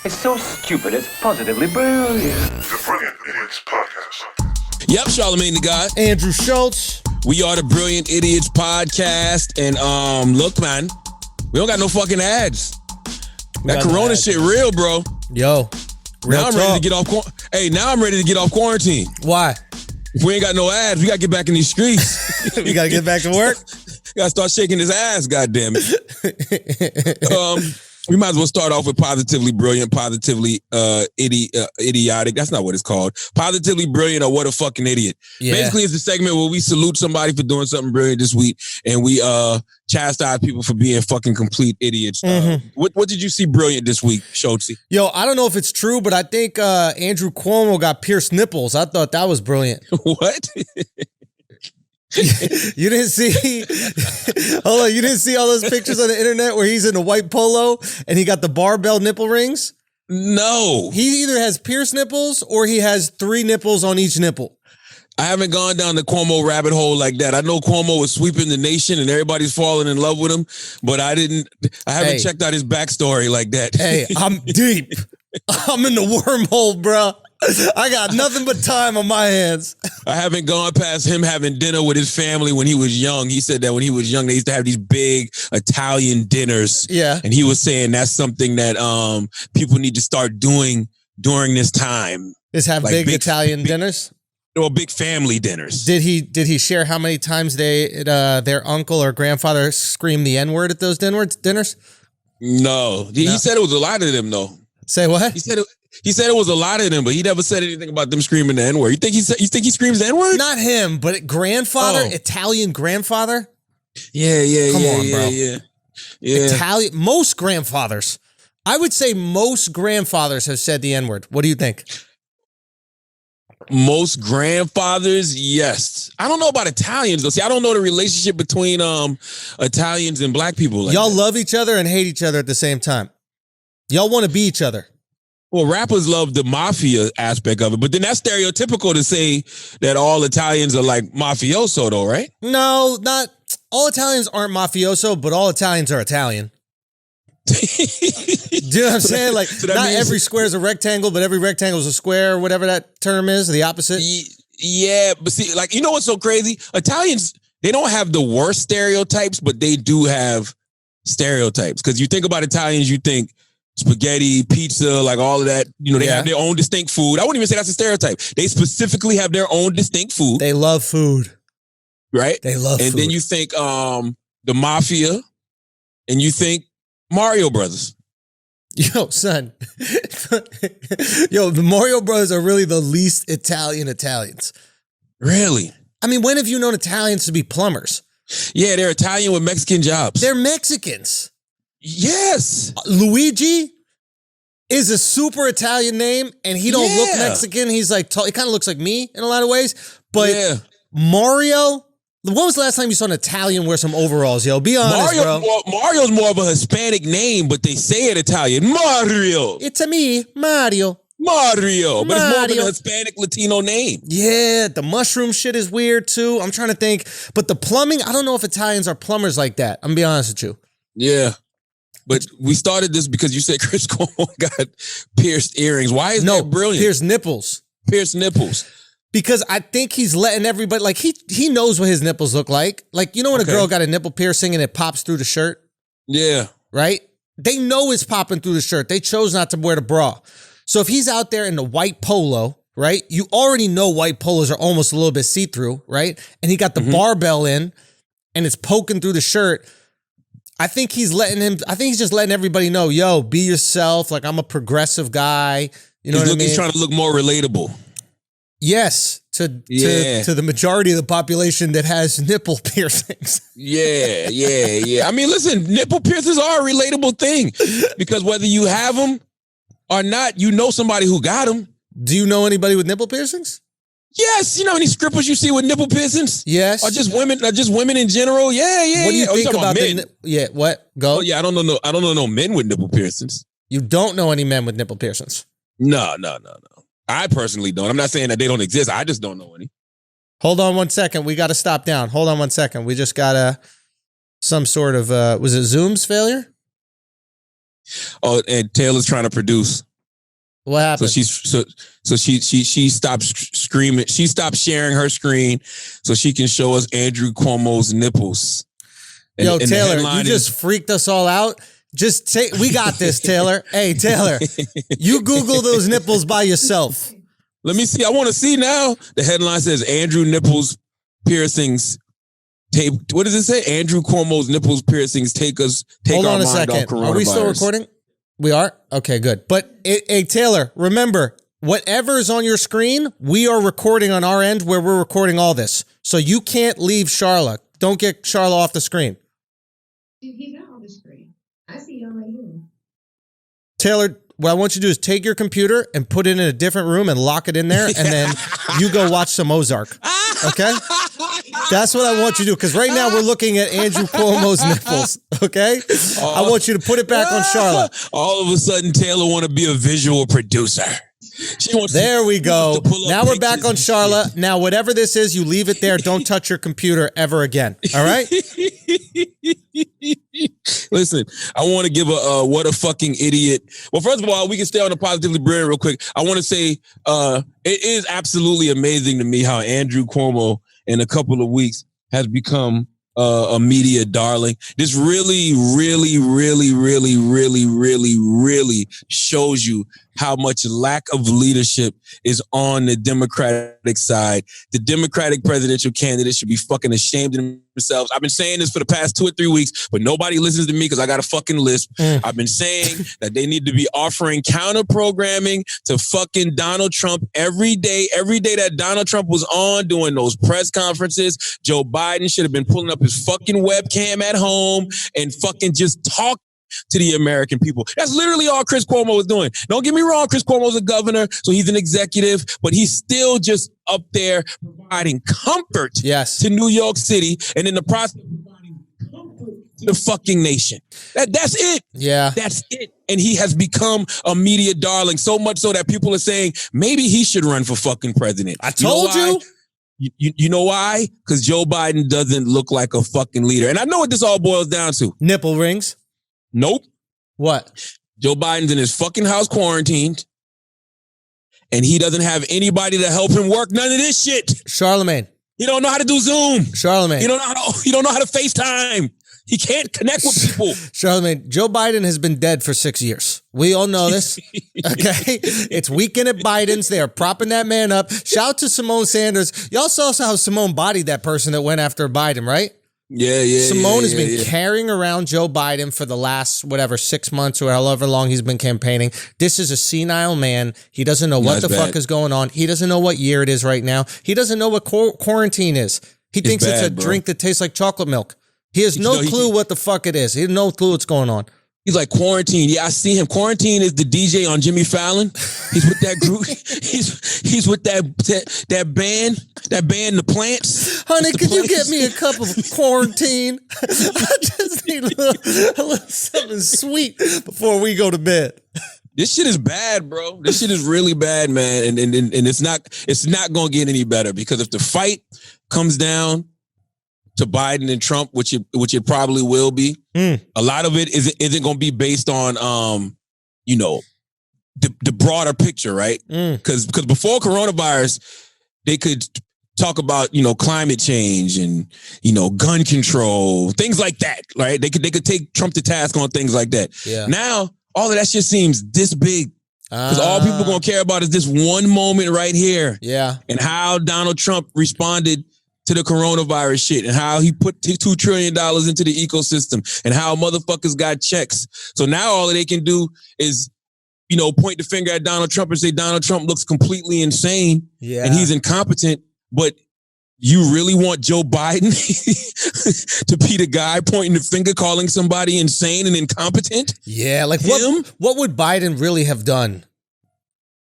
It's so stupid, it's positively brilliant. The Brilliant Idiots Podcast. Yep, Charlamagne the God. Andrew Schultz. We are the Brilliant Idiots Podcast. And look, man, we don't got no fucking ads. That Corona shit real, bro. Yo, now I'm ready to get off. Now I'm ready to get off quarantine. Why? If we ain't got no ads, we gotta get back in these streets. We gotta get back to work. Gotta start shaking his ass. Goddamn it. We might as well start off with positively brilliant, positively idiotic. That's not what it's called. Positively brilliant or what a fucking idiot. Yeah. Basically, it's the segment where we salute somebody for doing something brilliant this week, and we chastise people for being fucking complete idiots. What did you see brilliant this week, Schultz? Yo, I don't know if it's true, but I think Andrew Cuomo got pierced nipples. I thought that was brilliant. What? You didn't see hold on, you didn't see all those pictures on the internet where he's in a white polo and he got the barbell nipple rings? No. He either has pierced nipples or he has 3 nipples on each nipple. I haven't gone down the Cuomo rabbit hole like that. I know Cuomo was sweeping the nation and everybody's falling in love with him, but I haven't checked out his backstory like that. Hey, I'm deep. I'm in the wormhole, bro. I got nothing but time on my hands. I haven't gone past him having dinner with his family when he was young. He said that when he was young, they used to have these big Italian dinners. Yeah. And he was saying that's something that people need to start doing during this time. Is have like big Italian dinners? Or big family dinners. Did he share how many times their uncle or grandfather screamed the N-word at those dinners? No. He said it was a lot of them, though. Say what? He said it was a lot of them, but he never said anything about them screaming the N-word. You think he screams the N-word? Not him, but grandfather, Italian grandfather. Yeah. Come on, bro. Yeah. Italian. Most grandfathers, I would say, most grandfathers have said the N-word. What do you think? Most grandfathers, yes. I don't know about Italians though. See, I don't know the relationship between Italians and black people. Y'all love each other and hate each other at the same time. Y'all want to be each other. Well, rappers love the mafia aspect of it, but then that's stereotypical to say that all Italians are like mafioso, though, right? No, not all Italians aren't mafioso, but all Italians are Italian. Do you know what I'm saying? Like, so not every square is a rectangle, but every rectangle is a square, whatever that term is, the opposite. Yeah, but see, like, you know what's so crazy? Italians, they don't have the worst stereotypes, but they do have stereotypes. Because you think about Italians, you think spaghetti, pizza, like all of that. You know, they have their own distinct food. I wouldn't even say that's a stereotype. They specifically have their own distinct food. They love food. Right? They love food. And then you think the mafia, and you think Mario Brothers. Yo, son. Yo, the Mario Brothers are really the least Italians. Really? I mean, when have you known Italians to be plumbers? Yeah, they're Italian with Mexican jobs. They're Mexicans. Yes. Luigi is a super Italian name, and he don't look Mexican. He's like, he kind of looks like me in a lot of ways. But Mario, when was the last time you saw an Italian wear some overalls, yo? Be honest, bro. Mario's more of a Hispanic name, but they say it Italian. Mario. It's a me, Mario. Mario. But it's more of a Hispanic Latino name. Yeah, the mushroom shit is weird, too. I'm trying to think. But the plumbing, I don't know if Italians are plumbers like that. I'm going to be honest with you. Yeah. But we started this because you said Chris Cuomo got pierced earrings. Why is that brilliant? Pierced nipples. Pierced nipples. Because I think he's letting everybody, like, he knows what his nipples look like. Like, you know when a girl got a nipple piercing and it pops through the shirt? Yeah. Right? They know it's popping through the shirt. They chose not to wear the bra. So if he's out there in the white polo, right? You already know white polos are almost a little bit see-through, right? And he got the barbell in and it's poking through the shirt. I think he's just letting everybody know, yo, be yourself. Like, I'm a progressive guy. You know what I mean? He's trying to look more relatable. Yes, to the majority of the population that has nipple piercings. Yeah. I mean, listen, nipple piercings are a relatable thing because whether you have them or not, you know somebody who got them. Do you know anybody with nipple piercings? Yes, you know any strippers you see with nipple piercings? Yes. Or just women in general? Yeah. What do you think about men? What? Go. Oh, yeah, I don't know no men with nipple piercings. You don't know any men with nipple piercings? No. I personally don't. I'm not saying that they don't exist. I just don't know any. Hold on one second. We got to stop down. Hold on one second. We just got some sort of, was it Zoom's failure? Oh, and Taylor's trying to produce. What happened? So she stopped screaming. She stopped sharing her screen so she can show us Andrew Cuomo's nipples. Yo, Taylor, you just freaked us all out. We got this, Taylor. Hey, Taylor, you Google those nipples by yourself. Let me see. I want to see now. The headline says Andrew nipples piercings. What does it say? Andrew Cuomo's nipples piercings take Hold our on a mind off second. coronavirus. Are we still recording? We are? Okay, good. But, hey, Taylor, remember, whatever is on your screen, we are recording on our end where we're recording all this. So you can't leave Charla. Don't get Charla off the screen. He's not on the screen. I see him right here. Taylor, what I want you to do is take your computer and put it in a different room and lock it in there, and then you go watch some Ozark. Okay? That's what I want you to do, because right now we're looking at Andrew Cuomo's nipples, okay? I want you to put it back on Charlotte. All of a sudden, Taylor want to be a visual producer. There we go. Now we're back on Charlotte. Now, whatever this is, you leave it there. Don't touch your computer ever again, all right? Listen, I want to give a what a fucking idiot. Well, first of all, we can stay on the positively brilliant real quick. I want to say it is absolutely amazing to me how Andrew Cuomo in a couple of weeks has become a media darling. This really, really, really, really, really, really, really shows you how much lack of leadership is on the Democratic side. The Democratic presidential candidates should be fucking ashamed of themselves. I've been saying this for the past 2 or 3 weeks, but nobody listens to me because I got a fucking lisp. I've been saying that they need to be offering counter programming to fucking Donald Trump every day. Every day that Donald Trump was on doing those press conferences, Joe Biden should have been pulling up his fucking webcam at home and fucking just talk to the American people. That's literally all Chris Cuomo was doing. Don't get me wrong, Chris Cuomo's a governor, so he's an executive, but he's still just up there providing comfort to New York City, and in the process providing comfort to the fucking nation. That's it. Yeah. That's it. And he has become a media darling, so much so that people are saying maybe he should run for fucking president. I told you. You know why? Because Joe Biden doesn't look like a fucking leader. And I know what this all boils down to. Nipple rings. Nope. What? Joe Biden's in his fucking house quarantined, and he doesn't have anybody to help him work none of this shit. Charlamagne. He don't know how to do Zoom. Charlamagne. He don't know how to FaceTime. He can't connect with people. Charlamagne, Joe Biden has been dead for 6 years. We all know this. Okay? It's weekend at Biden's. They are propping that man up. Shout out to Simone Sanders. Y'all saw how Simone bodied that person that went after Biden, right? Yeah. Simone has been carrying around Joe Biden for the last, 6 months or however long he's been campaigning. This is a senile man. He doesn't know what the fuck is going on. He doesn't know what year it is right now. He doesn't know what quarantine is. He thinks it's a drink that tastes like chocolate milk. He has no clue what the fuck it is. He has no clue what's going on. He's like, quarantine. Yeah, I see him. Quarantine is the DJ on Jimmy Fallon. He's with that group. He's with that band, The Plants. Honey, could you get me a cup of quarantine? I just need a little something sweet before we go to bed. This shit is bad, bro. This shit is really bad, man. And it's not going to get any better, because if the fight comes down to Biden and Trump, which it probably will be, a lot of it isn't going to be based on the broader picture, right? Because before coronavirus, they could talk about climate change and gun control, things like that, right? They could take Trump to task on things like that. Yeah. Now all of that shit seems this big, because all people are going to care about is this one moment right here. Yeah. And how Donald Trump responded to the coronavirus shit, and how he put $2 trillion into the ecosystem, and how motherfuckers got checks. So now all they can do is, point the finger at Donald Trump and say Donald Trump looks completely insane and he's incompetent. But you really want Joe Biden to be the guy pointing the finger, calling somebody insane and incompetent? Yeah, like what would Biden really have done?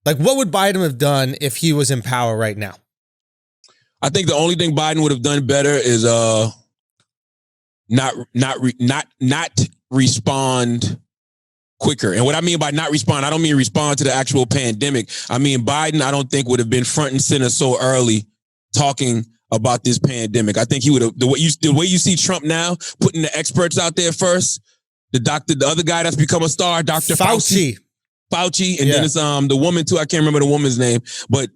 Like, what would Biden have done if he was in power right now? I think the only thing Biden would have done better is not respond quicker. And what I mean by not respond, I don't mean respond to the actual pandemic. I mean, Biden, I don't think would have been front and center so early talking about this pandemic. I think he would have, the way you see Trump now, putting the experts out there first, the other guy that's become a star, Dr. Fauci. Fauci, and then it's the woman too. I can't remember the woman's name, but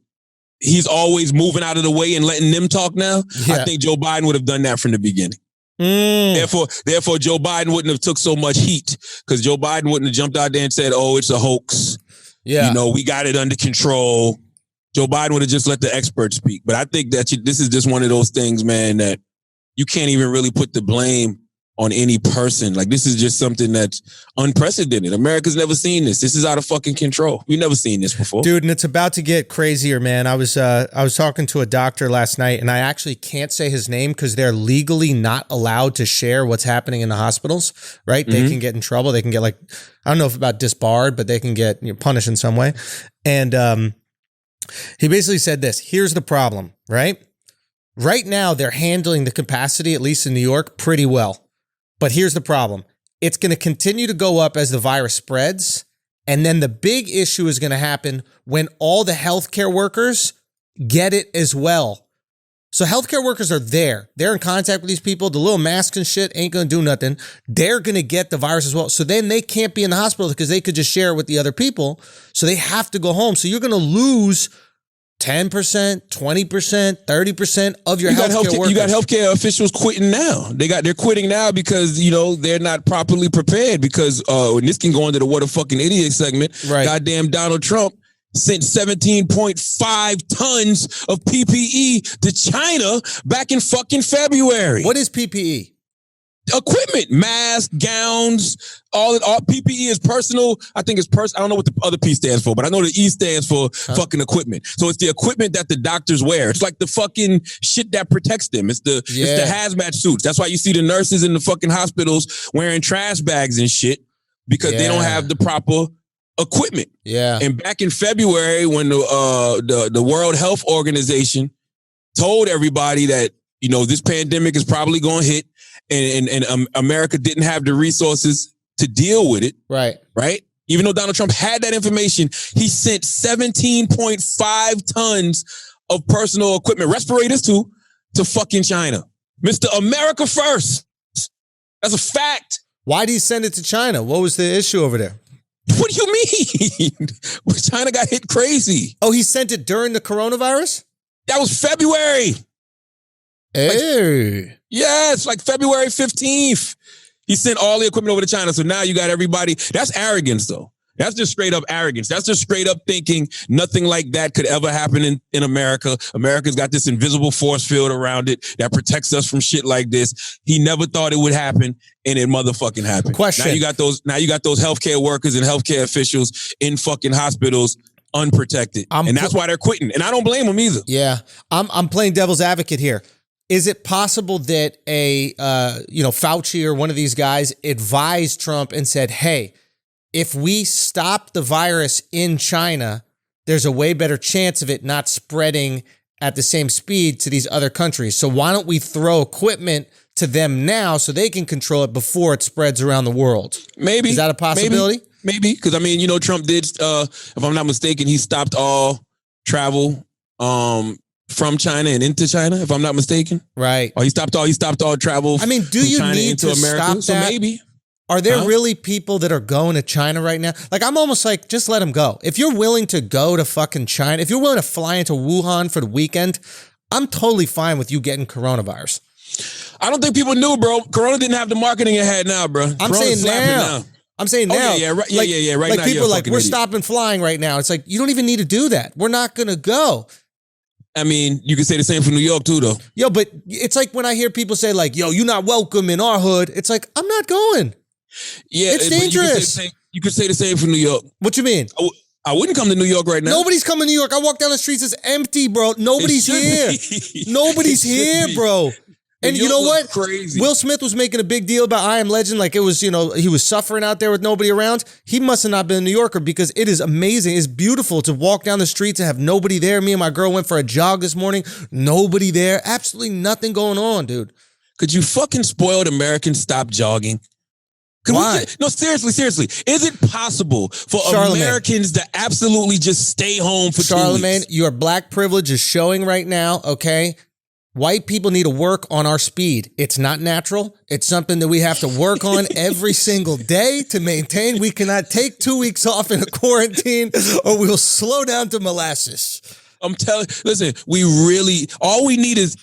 he's always moving out of the way and letting them talk now. Yeah. I think Joe Biden would have done that from the beginning. Therefore, Joe Biden wouldn't have took so much heat because Joe Biden wouldn't have jumped out there and said, "Oh, it's a hoax." Yeah, you know, we got it under control. Joe Biden would have just let the experts speak. But I think that this is just one of those things, man, that you can't even really put the blame on any person. Like, this is just something that's unprecedented. America's never seen this. This is out of fucking control. We've never seen this before. Dude, and it's about to get crazier, man. I was talking to a doctor last night, and I actually can't say his name because they're legally not allowed to share what's happening in the hospitals, right? They can get in trouble. They can get, like, I don't know if about disbarred, but they can get punished in some way. And he basically said this. Here's the problem, right? Right now, they're handling the capacity, at least in New York, pretty well. But here's the problem. It's going to continue to go up as the virus spreads. And then the big issue is going to happen when all the healthcare workers get it as well. So healthcare workers are there. They're in contact with these people. The little masks and shit ain't going to do nothing. They're going to get the virus as well. So then they can't be in the hospital because they could just share it with the other people. So they have to go home. So you're going to lose 10%, 20%, 30% of your healthcare workers. You got healthcare officials quitting now. They're quitting now because, you know, they're not properly prepared because, and this can go into the what a fucking idiot segment. Right. Goddamn Donald Trump sent 17.5 tons of PPE to China back in fucking February. What is PPE? Equipment, masks, gowns, all PPE is personal. I think it's I don't know what the other P stands for, but I know the E stands for fucking equipment. So it's the equipment that the doctors wear. It's like the fucking shit that protects them. It's the hazmat suits. That's why you see the nurses in the fucking hospitals wearing trash bags and shit because they don't have the proper equipment. Yeah. And back in February, when the World Health Organization told everybody that, you know, this pandemic is probably going to hit. And America didn't have the resources to deal with it. Right. Even though Donald Trump had that information, he sent 17.5 tons of personal equipment, respirators too, to fucking China. Mr. America first. That's a fact. Why did he send it to China? What was the issue over there? What do you mean? China got hit crazy. Oh, he sent it during the coronavirus? That was February. Hey. Yes, like February 15th. He sent all the equipment over to China. So now you got everybody. That's arrogance, though. That's just straight up arrogance. That's just straight up thinking nothing like that could ever happen in America. America's got this invisible force field around it that protects us from shit like this. He never thought it would happen, and it motherfucking happened. Question. Now you got those healthcare workers and healthcare officials in fucking hospitals unprotected. And that's why they're quitting. And I don't blame them either. Yeah. I'm playing devil's advocate here. Is it possible that Fauci or one of these guys advised Trump and said, hey, if we stop the virus in China, there's a way better chance of it not spreading at the same speed to these other countries. So why don't we throw equipment to them now so they can control it before it spreads around the world? Maybe. Is that a possibility? Maybe. Because, I mean, you know, Trump did, if I'm not mistaken, he stopped all travel from China and into China, if I'm not mistaken. Right. Or he stopped all travel. I mean, do you China need into to America? stop that? So maybe. Are there really people that are going to China right now? Like, I'm almost like, just let them go. If you're willing to go to fucking China, if you're willing to fly into Wuhan for the weekend, I'm totally fine with you getting coronavirus. I don't think people knew, bro. Corona didn't have the marketing it had now, bro. I'm saying now. I'm saying now. Yeah, right like now. People are like, we're idiot. stopping flying right now. It's like, you don't even need to do that. We're not going to go. I mean, you can say the same for New York too, though. Yo, but it's like when I hear people say like, yo, you're not welcome in our hood. It's like, I'm not going. Yeah, it's dangerous. You could say the same for New York. What you mean? I wouldn't come to New York right now. Nobody's coming to New York. I walk down the streets, it's empty, bro. Nobody's here. Nobody's here, bro. And you know what? Crazy. Will Smith was making a big deal about I Am Legend. Like it was, you know, he was suffering out there with nobody around. He must have not been a New Yorker because it is amazing. It's beautiful to walk down the streets and have nobody there. Me and my girl went for a jog this morning. Nobody there. Absolutely nothing going on, dude. Could you fucking spoiled Americans stop jogging? Why? No, seriously. Is it possible for Americans to absolutely just stay home for 2 weeks? Charlamagne, your black privilege is showing right now, okay? White people need to work on our speed. It's not natural. It's something that we have to work on every single day to maintain. We cannot take 2 weeks off in a quarantine or we'll slow down to molasses. I'm telling, listen, all we need is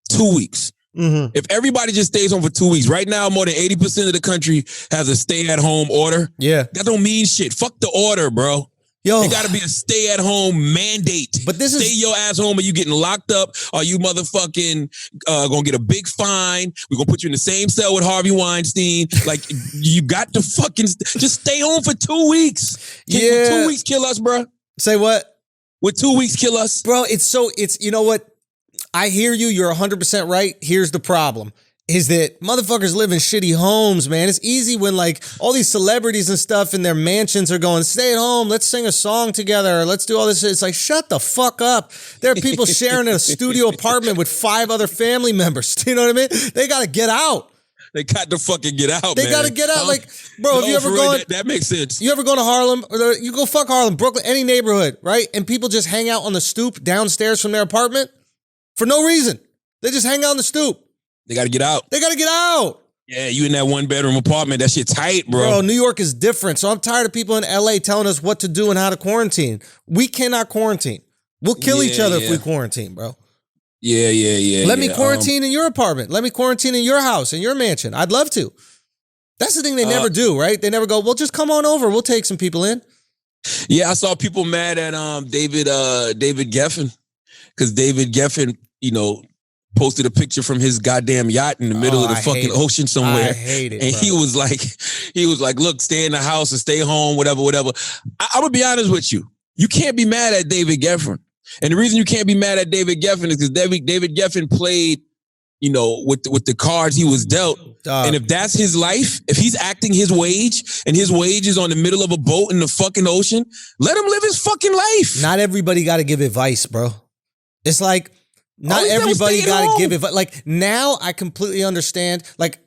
2 weeks. Mm-hmm. If everybody just stays home for 2 weeks, right now, more than 80% of the country has a stay-at-home order. Yeah. That don't mean shit. Fuck the order, bro. Yo, It got to be a stay-at-home mandate. But this is- Stay your ass home or you getting locked up or you motherfucking going to get a big fine. We're going to put you in the same cell with Harvey Weinstein. Like, you got to fucking just stay home for 2 weeks. Would 2 weeks kill us, bro? Say what? Would 2 weeks kill us? Bro, you know what? I hear you. You're 100% right. Here's the problem. Is that motherfuckers live in shitty homes, man. It's easy when like all these celebrities and stuff in their mansions are going, stay at home, let's sing a song together, let's do all this shit. It's like, shut the fuck up. There are people sharing a studio apartment with 5 other family members. Do you know what I mean? They got to get out. They got to fucking get out, They man. got to get out. Like, bro, have you ever for real, gone? that makes sense. You ever gone to Harlem? Or you go fuck Harlem, Brooklyn, any neighborhood, right? And people just hang out on the stoop downstairs from their apartment for no reason. They just hang out on the stoop. They got to get out. They got to get out. Yeah, you in that 1-bedroom apartment. That shit tight, bro. Bro, New York is different. So I'm tired of people in LA telling us what to do and how to quarantine. We cannot quarantine. We'll kill each other if we quarantine, bro. Yeah. Let me quarantine in your apartment. Let me quarantine in your house, in your mansion. I'd love to. That's the thing they never do, right? They never go, well, just come on over. We'll take some people in. Yeah, I saw people mad at David Geffen because David Geffen, posted a picture from his goddamn yacht in the middle of the fucking ocean somewhere. I hate it, and bro. he was like, look, stay in the house and stay home, whatever. I'm gonna be honest with you. You can't be mad at David Geffen. And the reason you can't be mad at David Geffen is because David Geffen played, with the cards he was dealt. And if that's his life, if he's acting his wage and his wage is on the middle of a boat in the fucking ocean, let him live his fucking life. Not everybody got to give advice, bro. It's like, not everybody got to give advice. Like, now I completely understand. Like,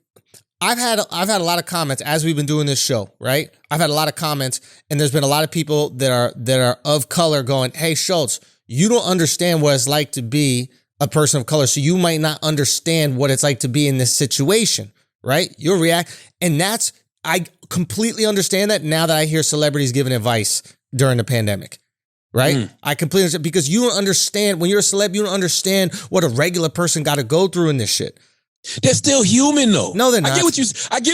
I've had a lot of comments as we've been doing this show, right? I've had a lot of comments, and there's been a lot of people that are of color going, hey, Schultz, you don't understand what it's like to be a person of color, so you might not understand what it's like to be in this situation, right? You'll react. And I completely understand that now that I hear celebrities giving advice during the pandemic, right? I completely understand, because you don't understand, when you're a celeb, you don't understand what a regular person got to go through in this shit. They're still human, though. No, they're not. I get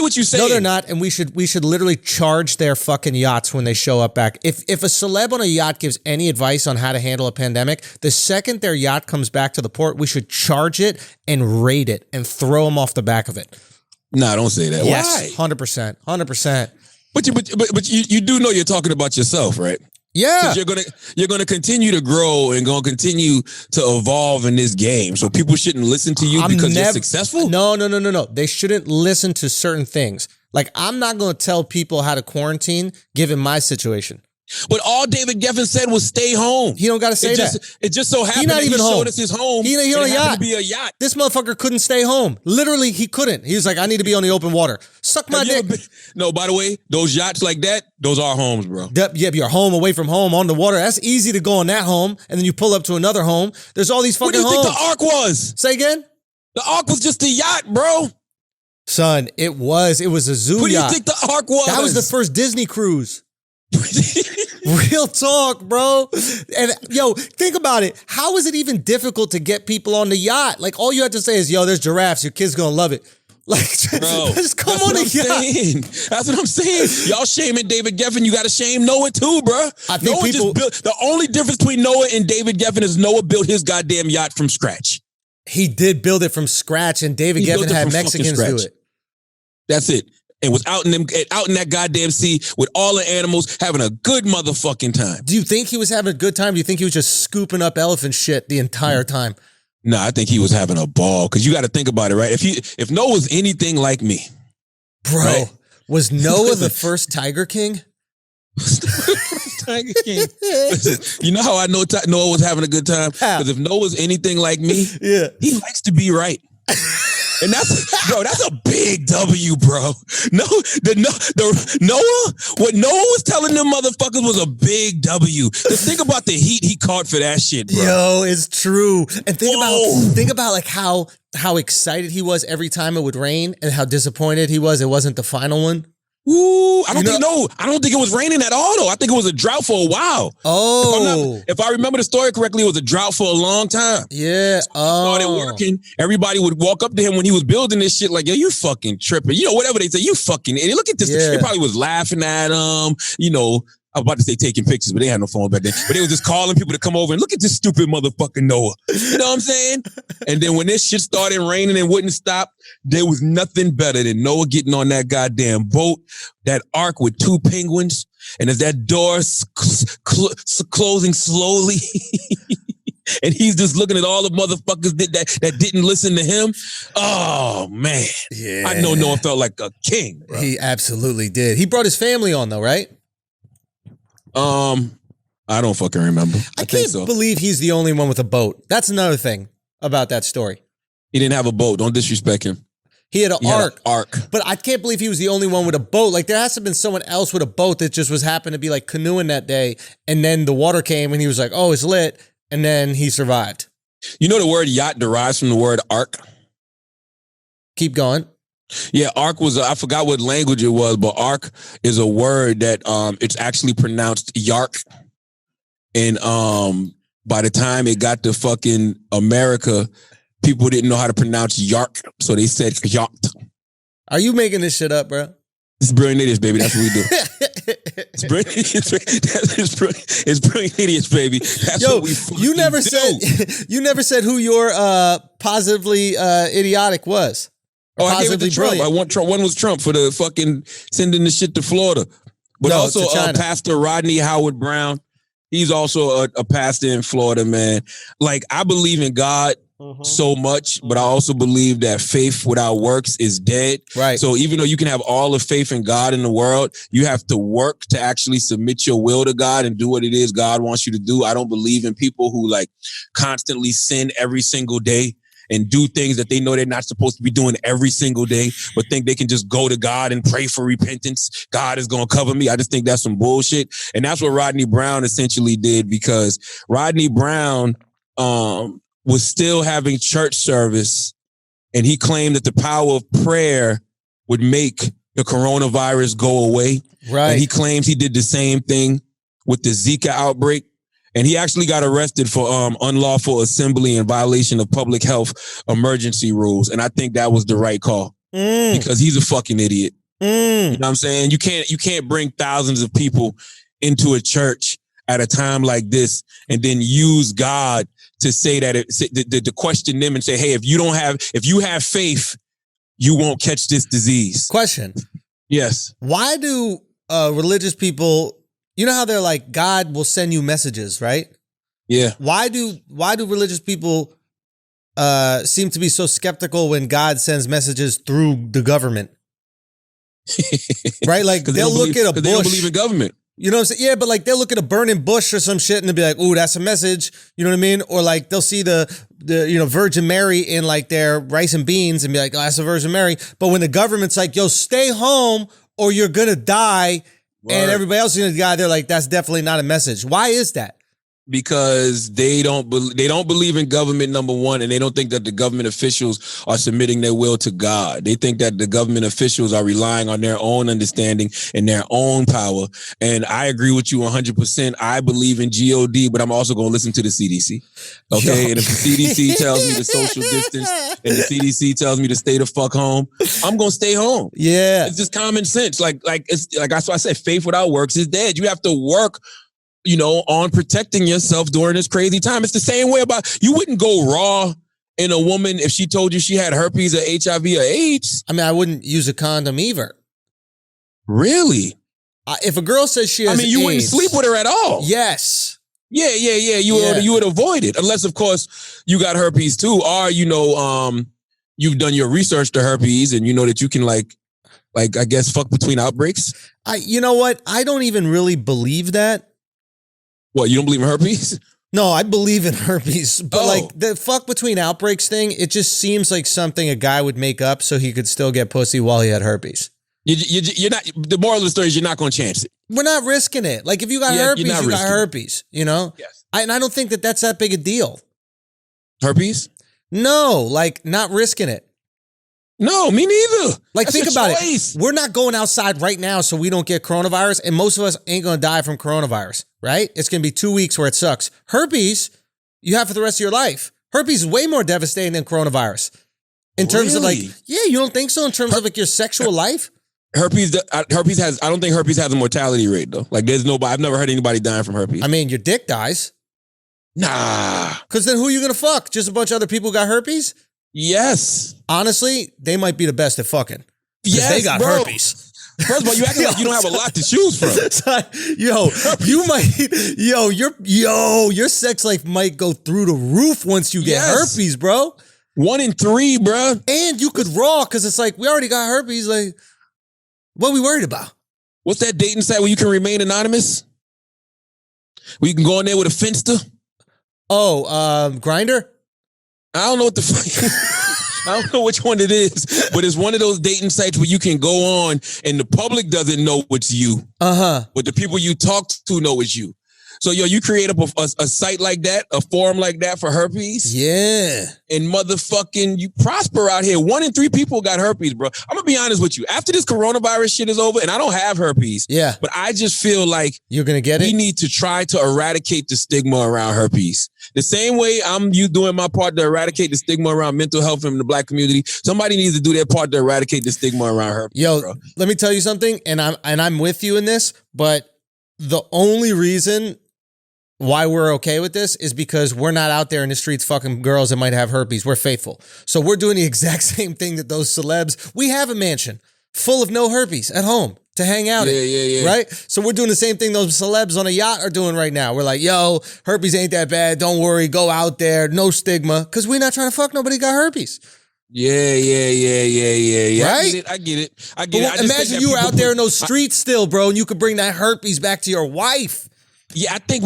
what you say. No, they're not. And we should literally charge their fucking yachts when they show up back. If a celeb on a yacht gives any advice on how to handle a pandemic, the second their yacht comes back to the port, we should charge it and raid it and throw them off the back of it. Nah, don't say that. Yes, Why? 100%. But you do know you're talking about yourself, right? Yeah. You're gonna continue to grow and gonna continue to evolve in this game. So people shouldn't listen to you because you're successful. No. They shouldn't listen to certain things. Like, I'm not going to tell people how to quarantine given my situation. But all David Geffen said was stay home. He don't got to say that. It just so happened not that even he home. showed us his home. He and on a it happened yacht. to be a yacht. This motherfucker couldn't stay home. Literally, he couldn't. He was like, I need to be on the open water. Suck my dick. No, by the way, those yachts like that, those are homes, bro. Yeah, you're home, away from home, on the water. That's easy to go on that home, and then you pull up to another home. There's all these fucking What do you homes. think the Ark was? Say again? The Ark was just a yacht, bro. Son, it was a zoo What do you yacht. think the Ark was? That was the first Disney cruise. Real talk, bro. And yo, think about it. How is it even difficult to get people on the yacht? Like, all you have to say is, yo, there's giraffes. Your kid's gonna love it. Like, Bro, just come that's on what the I'm yacht. saying. That's what I'm saying. Y'all shaming David Geffen. You got to shame Noah too, bro. I think Noah people- just built. The only difference between Noah and David Geffen is Noah built his goddamn yacht from scratch. He did build it from scratch, and David He built Geffen it had from fucking Mexicans do scratch. it. That's it. And was out in that goddamn sea with all the animals having a good motherfucking time. Do you think he was having a good time? Do you think he was just scooping up elephant shit the entire time? Nah, I think he was having a ball because you got to think about it, right? If Noah's anything like me, Bro, right? Was Noah the first Tiger King? Tiger King. Listen, you know how I know Noah was having a good time? How? Because if Noah's anything like me, Yeah. he likes to be right. And that's a big W, bro. Noah, what Noah was telling them motherfuckers was a big W. Just think about the heat he caught for that shit, bro. Yo, it's true. And think about like how excited he was every time it would rain and how disappointed he was it wasn't the final one. Ooh, I don't think it was raining at all though. I think it was a drought for a while. Oh. If I remember the story correctly, it was a drought for a long time. Yeah. So he started working. Everybody would walk up to him when he was building this shit like, yo, you fucking tripping. You know, whatever they say, you fucking idiot. Look at this. Yeah. They probably was laughing at him, you know. I was about to say taking pictures, but they had no phone back then. But they was just calling people to come over and look at this stupid motherfucking Noah. You know what I'm saying? And then when this shit started raining and wouldn't stop, there was nothing better than Noah getting on that goddamn boat, that ark with 2 penguins. And as that door closing slowly, and he's just looking at all the motherfuckers that didn't listen to him. Oh, man. Yeah. I know Noah felt like a king, bro. He absolutely did. He brought his family on though, right? I don't fucking remember. I think can't so. believe he's the only one with a boat. That's another thing about that story. He didn't have a boat. Don't disrespect him. He had an ark. Ark. But I can't believe he was the only one with a boat. Like there has to have been someone else with a boat that just was happened to be like canoeing that day. And then the water came and he was like, oh, it's lit. And then he survived. You know the word yacht derives from the word ark? Keep going. Yeah, ark was, I forgot what language it was, but ark is a word that it's actually pronounced yark. And by the time it got to fucking America, people didn't know how to pronounce yark, so they said yacht. Are you making this shit up, bro? It's brilliant idiots, baby. That's what we do. It's brilliant idiots. It's brilliant idiots, baby. That's what we fucking you never do. you never said who your positively idiotic was. Oh, I gave it to Trump. Brilliant. I want Trump. One was Trump for the fucking sending the shit to Florida. But No, also to China. Pastor Rodney Howard Brown. He's also a pastor in Florida, man. Like, I believe in God so much, but I also believe that faith without works is dead. Right. So even though you can have all the faith in God in the world, you have to work to actually submit your will to God and do what it is God wants you to do. I don't believe in people who like constantly sin every single day and do things that they know they're not supposed to be doing every single day, but think they can just go to God and pray for repentance. God is going to cover me. I just think that's some bullshit. And that's what Rodney Brown essentially did, because Rodney Brown was still having church service, and he claimed that the power of prayer would make the coronavirus go away. Right. And he claims he did the same thing with the Zika outbreak. And he actually got arrested for unlawful assembly in violation of public health emergency rules. And I think that was the right call because he's a fucking idiot. You know what I'm saying? You can't bring thousands of people into a church at a time like this and then use God to say that to question them and say, hey, if you have faith, you won't catch this disease. Question. Yes. Why do religious people, you know how they're like, God will send you messages, right? Yeah. Why do religious people seem to be so skeptical when God sends messages through the government? Right? Like they'll look at a bush. They don't believe in government. You know what I'm saying? Yeah, but like they'll look at a burning bush or some shit and they'll be like, ooh, that's a message. You know what I mean? Or like they'll see the Virgin Mary in like their rice and beans and be like, oh, that's a Virgin Mary. But when the government's like, yo, stay home or you're gonna die, and everybody else is gonna die, they're like, that's definitely not a message. Why is that? Because they don't believe in government, number one, and they don't think that the government officials are submitting their will to God. They think that the government officials are relying on their own understanding and their own power. And I agree with you 100%. I believe in God, but I'm also going to listen to the CDC. Okay. Yo. And if the CDC tells me to social distance and the CDC tells me to stay the fuck home, I'm going to stay home. Yeah. It's just common sense. Like that's why I said faith without works is dead. You have to work, on protecting yourself during this crazy time. It's the same way you wouldn't go raw in a woman if she told you she had herpes or HIV or AIDS. I mean, I wouldn't use a condom either. Really? If a girl says she has you wouldn't AIDS, sleep with her at all. Yes. Yeah. You would avoid it. Unless, of course, you got herpes too. Or, you've done your research to herpes and you know that you can like, I guess, fuck between outbreaks. You know what? I don't even really believe that. What, you don't believe in herpes? No, I believe in herpes, but Oh. like the fuck between outbreaks thing, it just seems like something a guy would make up so he could still get pussy while he had herpes. You're not. The moral of the story is you're not going to chance it. We're not risking it. Like if you got Yeah, herpes, you're not you got risking it. herpes, you know? Yes. And I don't think that that's that big a deal. Herpes? No, like not risking it. No, me neither. Like That's think your about choice. it. We're not going outside right now so we don't get coronavirus, and most of us ain't going to die from coronavirus, right? It's going to be 2 weeks where it sucks. Herpes, you have for the rest of your life. Herpes is way more devastating than coronavirus. In terms of like, Really? yeah, you don't think so? In terms of like your sexual life? Herpes has. I don't think herpes has a mortality rate though. Like there's nobody. I've never heard anybody dying from herpes. I mean, your dick dies. Nah. Because then who are you going to fuck? Just a bunch of other people who got herpes? Yes. Honestly, they might be the best at fucking. Because Yes, they got bro. herpes. First of all, you acting like you don't have a lot to choose from. Son, you might, your sex life might go through the roof once you get Yes. herpes, bro. 1 in 3, bruh. And you could raw because it's like, we already got herpes. Like, what are we worried about? What's that dating site where you can remain anonymous? Where you can go in there with a finster? Oh, Grinder? I don't know what the fuck. I don't know which one it is, but it's one of those dating sites where you can go on and the public doesn't know it's you, Uh-huh. but the people you talk to know it's you. So, you create up a site like that, a forum like that for herpes, Yeah. and motherfucking you prosper out here. 1 in 3 people got herpes, bro. I'm gonna be honest with you. After this coronavirus shit is over, and I don't have herpes, Yeah. but I just feel like You're going to get we it? need to try to eradicate the stigma around herpes. The same way I'm doing my part to eradicate the stigma around mental health in the Black community. Somebody needs to do their part to eradicate the stigma around herpes. Yo, bro. let me tell you something, and I'm with you in this, but the only reason why we're okay with this is because we're not out there in the streets fucking girls that might have herpes. We're faithful. So we're doing the exact same thing that those celebs. We have a mansion full of no herpes at home to hang out in. Yeah. Right? So we're doing the same thing those celebs on a yacht are doing right now. We're like, yo, herpes ain't that bad. Don't worry. Go out there. No stigma. Because we're not trying to fuck nobody got herpes. Yeah. Right? I get it. But I just think imagine that you were people out there put- in those streets still, bro, and you could bring that herpes back to your wife. Yeah, I think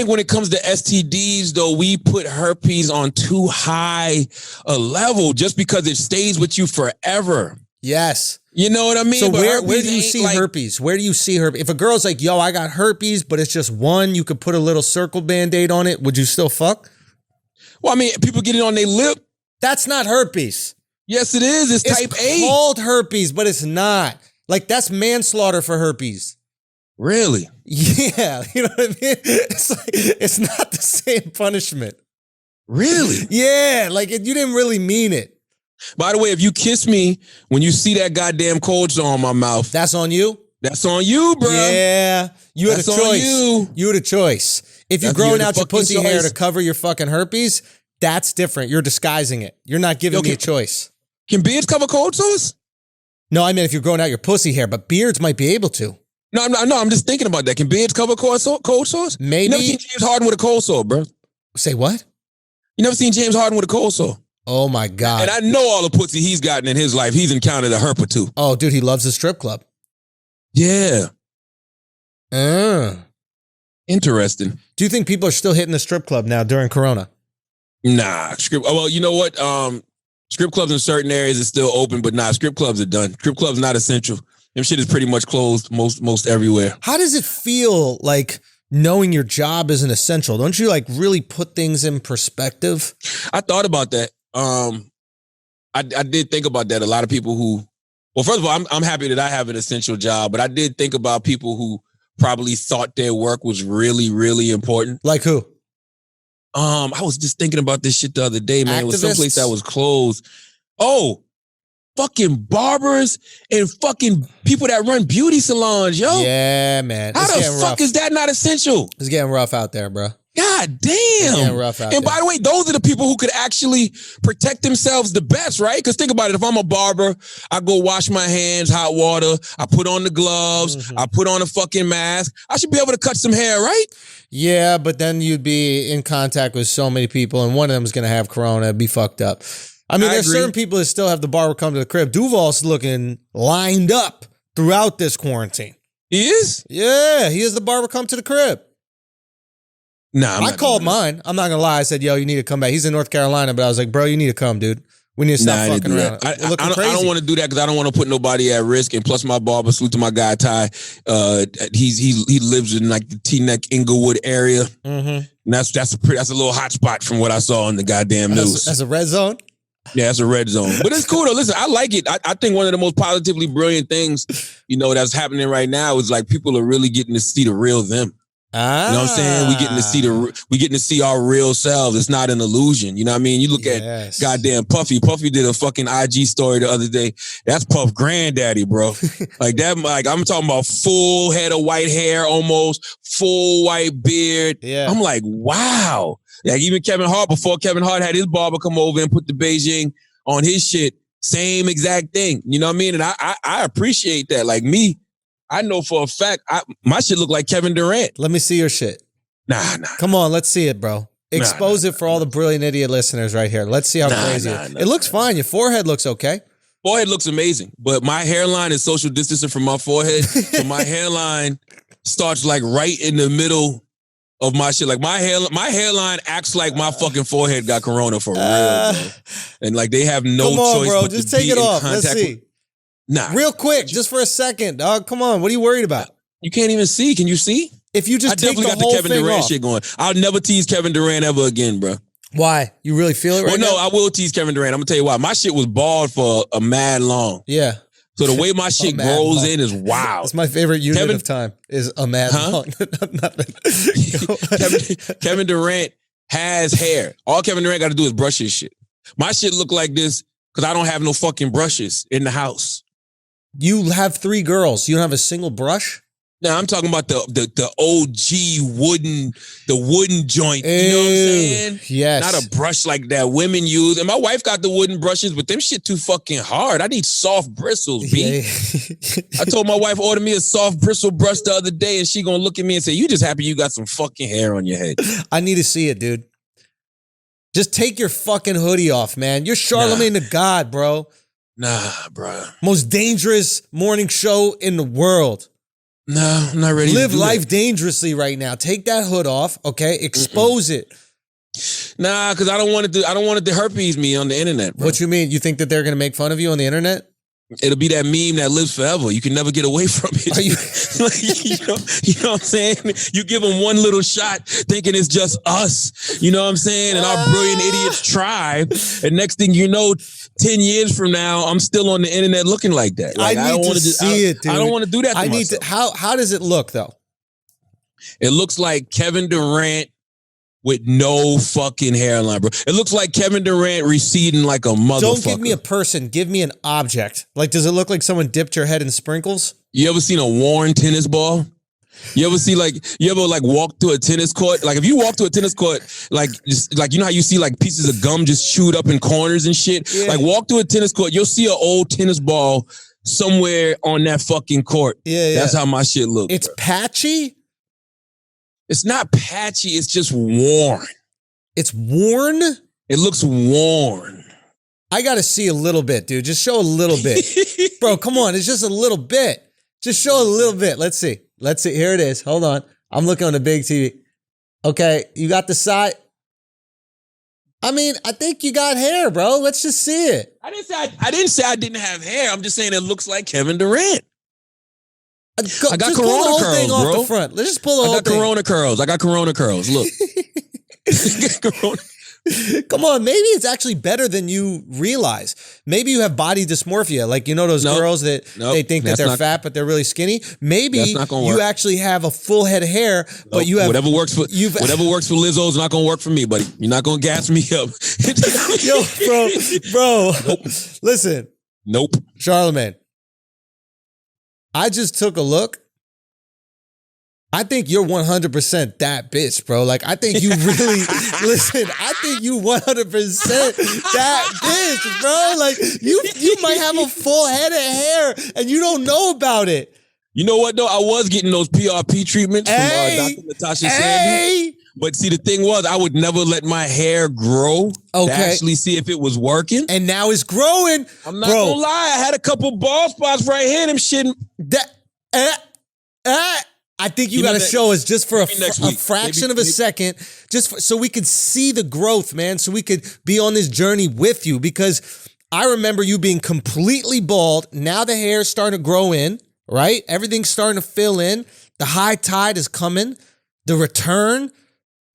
when it comes to STDs though, we put herpes on too high a level just because it stays with you forever. Yes. You know what I mean? So But where herpes do you ain't see like- herpes? Where do you see herpes? If a girl's like, yo, I got herpes, but it's just one, you could put a little circle Band-Aid on it, would you still fuck? Well, I mean, people get it on their lip. That's not herpes. Yes, it is. It's type It's A. called herpes, but it's not. Like, that's manslaughter for herpes. Really? Yeah, you know what I mean? It's like, it's not the same punishment. Really? Yeah, like you didn't really mean it. By the way, if you kiss me when you see that goddamn cold sore on my mouth, That's on you? that's on you, bro. Yeah, you had a That's on choice. you. You had a choice. If you're That's- growing you're the out your fucking pussy hair choice. to cover your fucking herpes, that's different. You're disguising it. You're not giving me a choice. Can beards cover cold sores? No, I mean if you're growing out your pussy hair, but beards might be able to. No, I'm just thinking about that. Can beards cover cold sores? Maybe. You never seen James Harden with a cold sore, bro. Say what? You never seen James Harden with a cold sore? Oh my God. And I know all the pussy he's gotten in his life. He's encountered a herp or two. Oh, dude, he loves the strip club. Yeah. Interesting. Do you think people are still hitting the strip club now during Corona? Nah. Well, you know what? Strip clubs in certain areas are still open, but nah, strip clubs are done. Strip clubs not essential. Them shit is pretty much closed most everywhere. How does it feel like knowing your job isn't essential? Don't you like really put things in perspective? I thought about that. I did think about that. A lot of people who, well, first of all, I'm happy that I have an essential job, but I did think about people who probably thought their work was really, really important. Like who? I was just thinking about this shit the other day, man. It was someplace Activists? that was closed. Oh, fucking barbers and fucking people that run beauty salons, yo. Yeah, man. How It's the getting fuck rough. is that not essential? It's getting rough out there, bro. God It's getting damn. rough out And there. by the way, those are the people who could actually protect themselves the best, right? Because think about it. If I'm a barber, I go wash my hands, hot water. I put on the gloves. I put on a fucking mask. I should be able to cut some hair, right? Yeah, but then you'd be in contact with so many people, and one of them is going to have corona. It'd be fucked up. I mean, I there's agree. certain people that still have the barber come to the crib. Duval's looking lined up throughout this quarantine. He is? Yeah, he has the barber come to the crib. Nah, I'm I not called doing that. mine. I'm not gonna lie. I said, "Yo, you need to come back." He's in North Carolina, but I was like, "Bro, you need to come, dude. We need to Nah, stop I didn't fucking do around." that. We're looking I crazy. don't want to do that because I don't want to put nobody at risk. And plus, my barber, salute to my guy Ty. He lives in like the Teaneck Inglewood area, Mm-hmm. and that's a little hot spot from what I saw on the goddamn news. As a red zone. Yeah, that's a red zone. But it's cool though. Listen, I like it. I think one of the most positively brilliant things, that's happening right now is like people are really getting to see the real them. You know what I'm saying? We getting to see our real selves. It's not an illusion. You know what I mean? You look at goddamn Puffy. Puffy did a fucking IG story the other day. That's Puff granddaddy, bro. Like that. Like I'm talking about full head of white hair, almost full white beard. Yeah. I'm like, wow. Like even Kevin Hart, before Kevin Hart had his barber come over and put the Beijing on his shit, same exact thing. You know what I mean? And I appreciate that. Like me, I know for a fact, my shit look like Kevin Durant. Let me see your shit. Nah. Come on, let's see it, bro. Expose it for all the brilliant idiot listeners right here. Let's see how crazy it is. It looks fine. Your forehead looks okay. Forehead looks amazing, but my hairline is social distancing from my forehead. So my hairline starts like right in the middle of my shit. Like my hairline acts like my fucking forehead got corona for real, bro. And like they have no Come on, choice bro. but Just to take be it in off. Let's contact see. with- Nah. Real quick, just for a second, dog. Come on. What are you worried about? You can't even see. Can you see? If you just I take definitely the got the whole Kevin thing Durant off. shit going. I'll never tease Kevin Durant ever again, bro. Why? You really feel it right Well, now? no, I will tease Kevin Durant. I'm gonna tell you why. My shit was bald for a mad long. Yeah. So the way my shit mad grows long. in is wild. That's my favorite unit Kevin- of time is a mad long. Nothing. Kevin Durant has hair. All Kevin Durant got to do is brush his shit. My shit look like this because I don't have no fucking brushes in the house. You have 3 girls. You don't have a single brush? Now I'm talking about the OG wooden joint. You know what I'm saying? Yes. Not a brush like that women use. And my wife got the wooden brushes, but them shit too fucking hard. I need soft bristles, B. Yeah. I told my wife order me a soft bristle brush the other day, and she gonna look at me and say, "You just happy you got some fucking hair on your head." I need to see it, dude. Just take your fucking hoodie off, man. You're Charlamagne the God, bro. Nah, bro. Most dangerous morning show in the world. No, I'm not ready. Live to do life that. dangerously right now. Take that hood off, okay? Expose it. Nah, because I don't want it to herpes me on the internet, bro. What you mean? You think that they're gonna make fun of you on the internet? It'll be that meme that lives forever. You can never get away from it. Are you- you know what I'm saying? You give them one little shot thinking it's just us. You know what I'm saying? And our brilliant idiots tribe. And next thing you know, 10 years from now, I'm still on the internet looking like that. Like, I need to see it, dude. I don't want to do that to I need myself. to. How does it look though? It looks like Kevin Durant with no fucking hairline, bro. It looks like Kevin Durant receding like a motherfucker. Don't give me a person. Give me an object. Like, does it look like someone dipped your head in sprinkles? You ever seen a worn tennis ball? You ever walk to a tennis court? Like if you walk to a tennis court, like just like you know how you see like pieces of gum just chewed up in corners and shit? Yeah. Like walk to a tennis court, you'll see an old tennis ball somewhere on that fucking court. Yeah. That's how my shit looks. It's bro. patchy. It's not patchy, it's just worn. It's worn. It looks worn. I got to see a little bit, dude. Just show a little bit. Bro, come on. It's just a little bit. Just show a little bit. Let's see. Here it is. Hold on. I'm looking on the big TV. Okay. You got the side. I mean, I think you got hair, bro. Let's just see it. I didn't say I didn't have hair. I'm just saying it looks like Kevin Durant. I got just pull corona the whole curls, thing off bro. the front. Let's just pull the I whole got thing. corona curls. I got corona curls. Look. Corona. Come on, maybe it's actually better than you realize. Maybe you have body dysmorphia, like you know those girls that they think that they're fat but they're really skinny. Maybe That's not gonna you work. actually have a full head of hair, but you have whatever works for Lizzo is not gonna work for me, buddy. You're not gonna gas me up. Yo, bro. Listen, Nope. Charlamagne. I just took a look. I think you're 100% that bitch, bro. Like, I think you really, listen, I think you 100% that bitch, bro. Like, you might have a full head of hair and you don't know about it. You know what, though? I was getting those PRP treatments from Dr. Natasha Sandy. But see, the thing was, I would never let my hair grow to actually see if it was working. And now it's growing. I'm not gonna lie. I had a couple bald spots right here. Them shit. I think you You know got to that- show us just for a maybe next a week. fraction Maybe- of a second, so we could see the growth, man, so we could be on this journey with you. Because I remember you being completely bald. Now the hair is starting to grow in, right? Everything's starting to fill in. The high tide is coming. The return,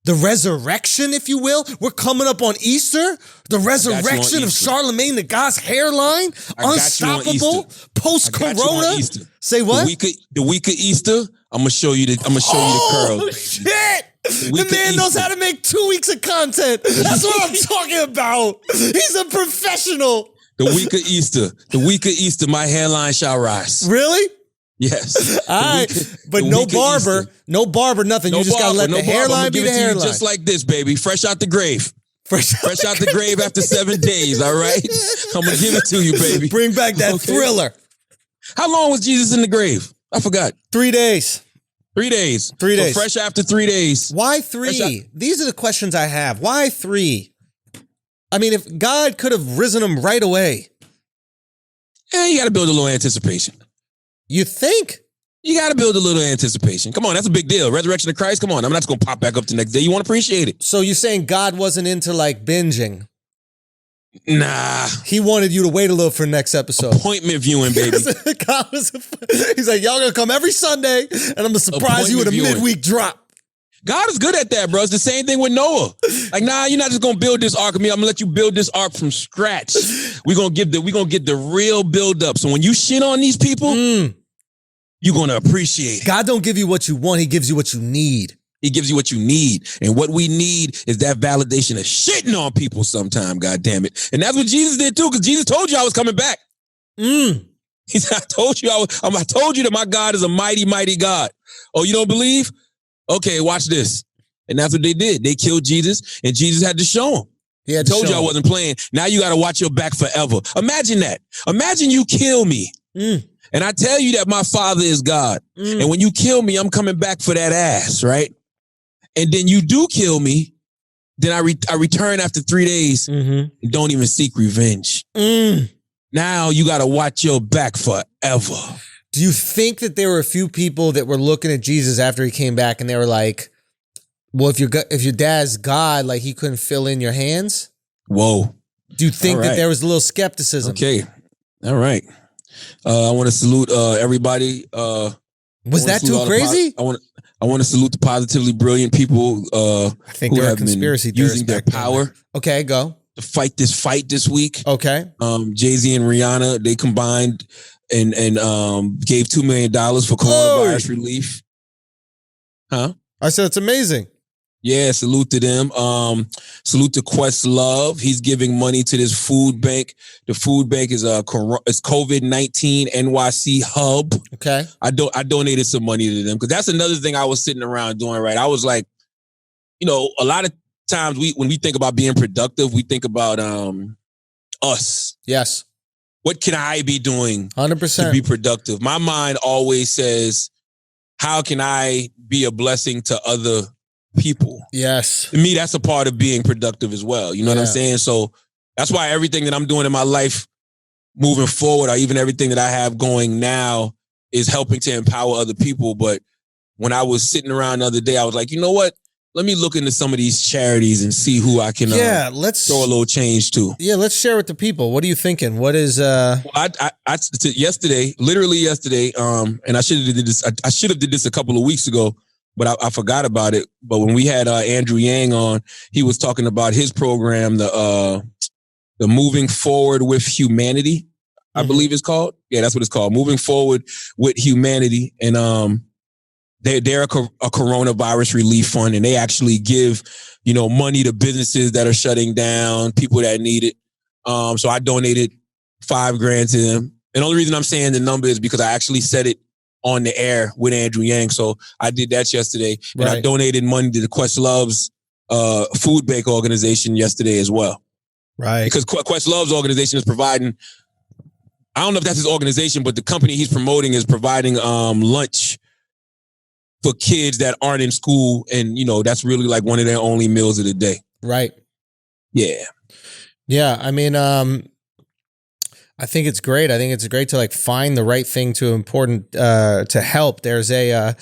the resurrection, if you will. We're coming up on Easter. The resurrection of Easter. Charlamagne the God's hairline. I got you on Unstoppable. Easter. Post-corona. Say what? The week of Easter, I'm gonna show you the curls. Oh, baby. shit. The week of man knows Easter. how to make 2 weeks of content. That's what I'm talking about. He's a professional. The week of Easter. The week of Easter, my hairline shall rise. Really? Yes. All right. But the no week of barber. Easter. No barber, nothing. No You just got to barber, let no the barber. hairline I'ma be give the it to you hairline. just like this, baby. Fresh out the grave. Fresh Fresh out the grave after 7 days, all right? I'm going to give it to you, baby. Bring back that Okay. thriller. How long was Jesus in the grave? I forgot. 3 days. 3 days. 3 days. So fresh after 3 days. Why 3? These are the questions I have. Why 3? I mean, if God could have risen him right away. Yeah, you got to build a little anticipation. You think? You got to build a little anticipation. Come on, that's a big deal. Resurrection of Christ, come on. I'm not just going to pop back up the next day. You want to appreciate it. So you're saying God wasn't into like binging? Nah. He wanted you to wait a little for next episode. Appointment viewing, baby. God was he's like, y'all gonna come every Sunday, and I'm gonna surprise you with a Appointment viewing. midweek drop. God is good at that, bro. It's the same thing with Noah. Like, nah, you're not just gonna build this ark of me. I'm gonna let you build this ark from scratch. We're gonna get the real build up. So when you shit on these people, you're gonna appreciate it. God don't give you what you want; He gives you what you need. He gives you what you need. And what we need is that validation of shitting on people sometime, God damn it. And that's what Jesus did too, because Jesus told you I was coming back. He said, I told you I told you that my God is a mighty, mighty God. Oh, you don't believe? Okay, watch this. And that's what they did. They killed Jesus, and Jesus had to show him. He had I to told show you I him. wasn't playing. Now you got to watch your back forever. Imagine that. Imagine you kill me. And I tell you that my Father is God. And when you kill me, I'm coming back for that ass, right? And then you do kill me. Then I return after 3 days and don't even seek revenge. Now you got to watch your back forever. Do you think that there were a few people that were looking at Jesus after he came back, and they were like, "Well, if your dad's God, like he couldn't fill in your hands"? Whoa. Do you think All that right. there was a little skepticism? Okay. All right. I want to salute everybody. Was that too crazy? I want to salute the positively brilliant people I think who there are have been conspiracy theorists using their back then. power Okay, go. to fight this fight this week. Okay. Jay-Z and Rihanna, they combined and gave $2 million for coronavirus relief. Huh? I said it's amazing. Yeah, salute to them. Salute to Questlove. He's giving money to this food bank. The food bank is COVID-19 NYC hub. Okay. I donated some money to them because that's another thing I was sitting around doing, right? I was like, you know, a lot of times when we think about being productive, we think about us. Yes. What can I be doing 100%. to be productive? My mind always says, how can I be a blessing to other people? Yes. To me, that's a part of being productive as well. You know what I'm Yeah. saying? So that's why everything that I'm doing in my life moving forward, or even everything that I have going now, is helping to empower other people. But when I was sitting around the other day, I was like, you know what? Let me look into some of these charities and see who I can let's throw a little change to. Yeah, let's share with the people. What are you thinking? What is Well, literally yesterday, and I should have did this. I should have did this a couple of weeks ago, but I forgot about it. But when we had Andrew Yang on, he was talking about his program, the Moving Forward with Humanity, I believe it's called. Yeah, that's what it's called. Moving Forward with Humanity, and they're a coronavirus relief fund, and they actually give, you know, money to businesses that are shutting down, people that need it. So I donated $5,000 to them. And the only reason I'm saying the number is because I actually said it on the air with Andrew Yang. So I did that yesterday. And I donated money to the Questlove's food bank organization yesterday as well. right? Because Questlove's organization is providing, I don't know if that's his organization, but the company he's promoting is providing lunch for kids that aren't in school. And, you know, that's really like one of their only meals of the day. Right. Yeah. Yeah. I mean, I think it's great. I think it's great to like find the right thing to help. There's a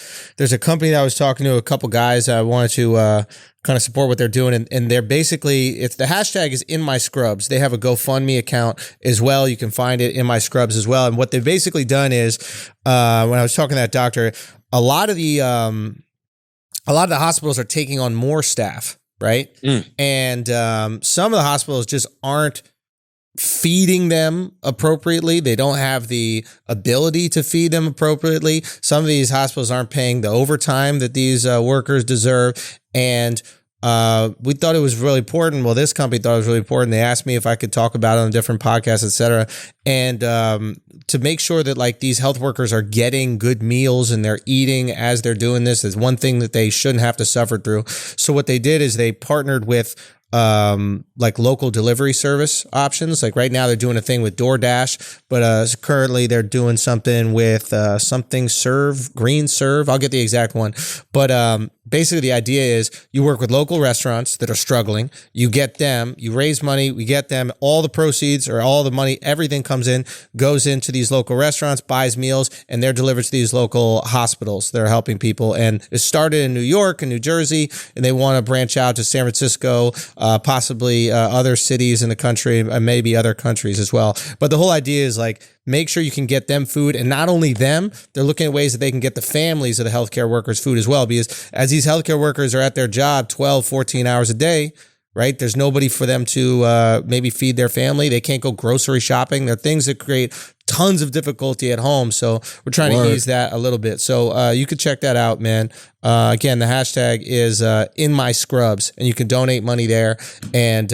company that I was talking to, a couple guys I wanted to kind of support what they're doing, and they're basically, it's the hashtag is in my scrubs. They have a GoFundMe account as well. You can find it in my scrubs as well. And what they've basically done is when I was talking to that doctor, a lot of the hospitals are taking on more staff, right? And some of the hospitals just aren't feeding them appropriately. They don't have the ability to feed them appropriately. Some of these hospitals aren't paying the overtime that these workers deserve. And we thought it was really important. Well, this company thought it was really important. They asked me if I could talk about it on different podcasts, et cetera. And to make sure that like these health workers are getting good meals and they're eating as they're doing this is one thing that they shouldn't have to suffer through. So what they did is they partnered with like local delivery service options. Like right now they're doing a thing with DoorDash, but currently they're doing something with Green Serve. I'll get the exact one. But basically the idea is you work with local restaurants that are struggling. You get them, you raise money, we get them, all the proceeds or all the money, everything comes in, goes into these local restaurants, buys meals, and they're delivered to these local hospitals that are helping people. And it started in New York and New Jersey, and they want to branch out to San Francisco, possibly other cities in the country, and maybe other countries as well. But the whole idea is like, make sure you can get them food, and not only them, they're looking at ways that they can get the families of the healthcare workers food as well, because as these healthcare workers are at their job 12, 14 hours a day, right? There's nobody for them to maybe feed their family. They can't go grocery shopping. There are things that create tons of difficulty at home. So we're trying to ease that a little bit. So you could check that out, man. Again, the hashtag is in my scrubs, and you can donate money there. And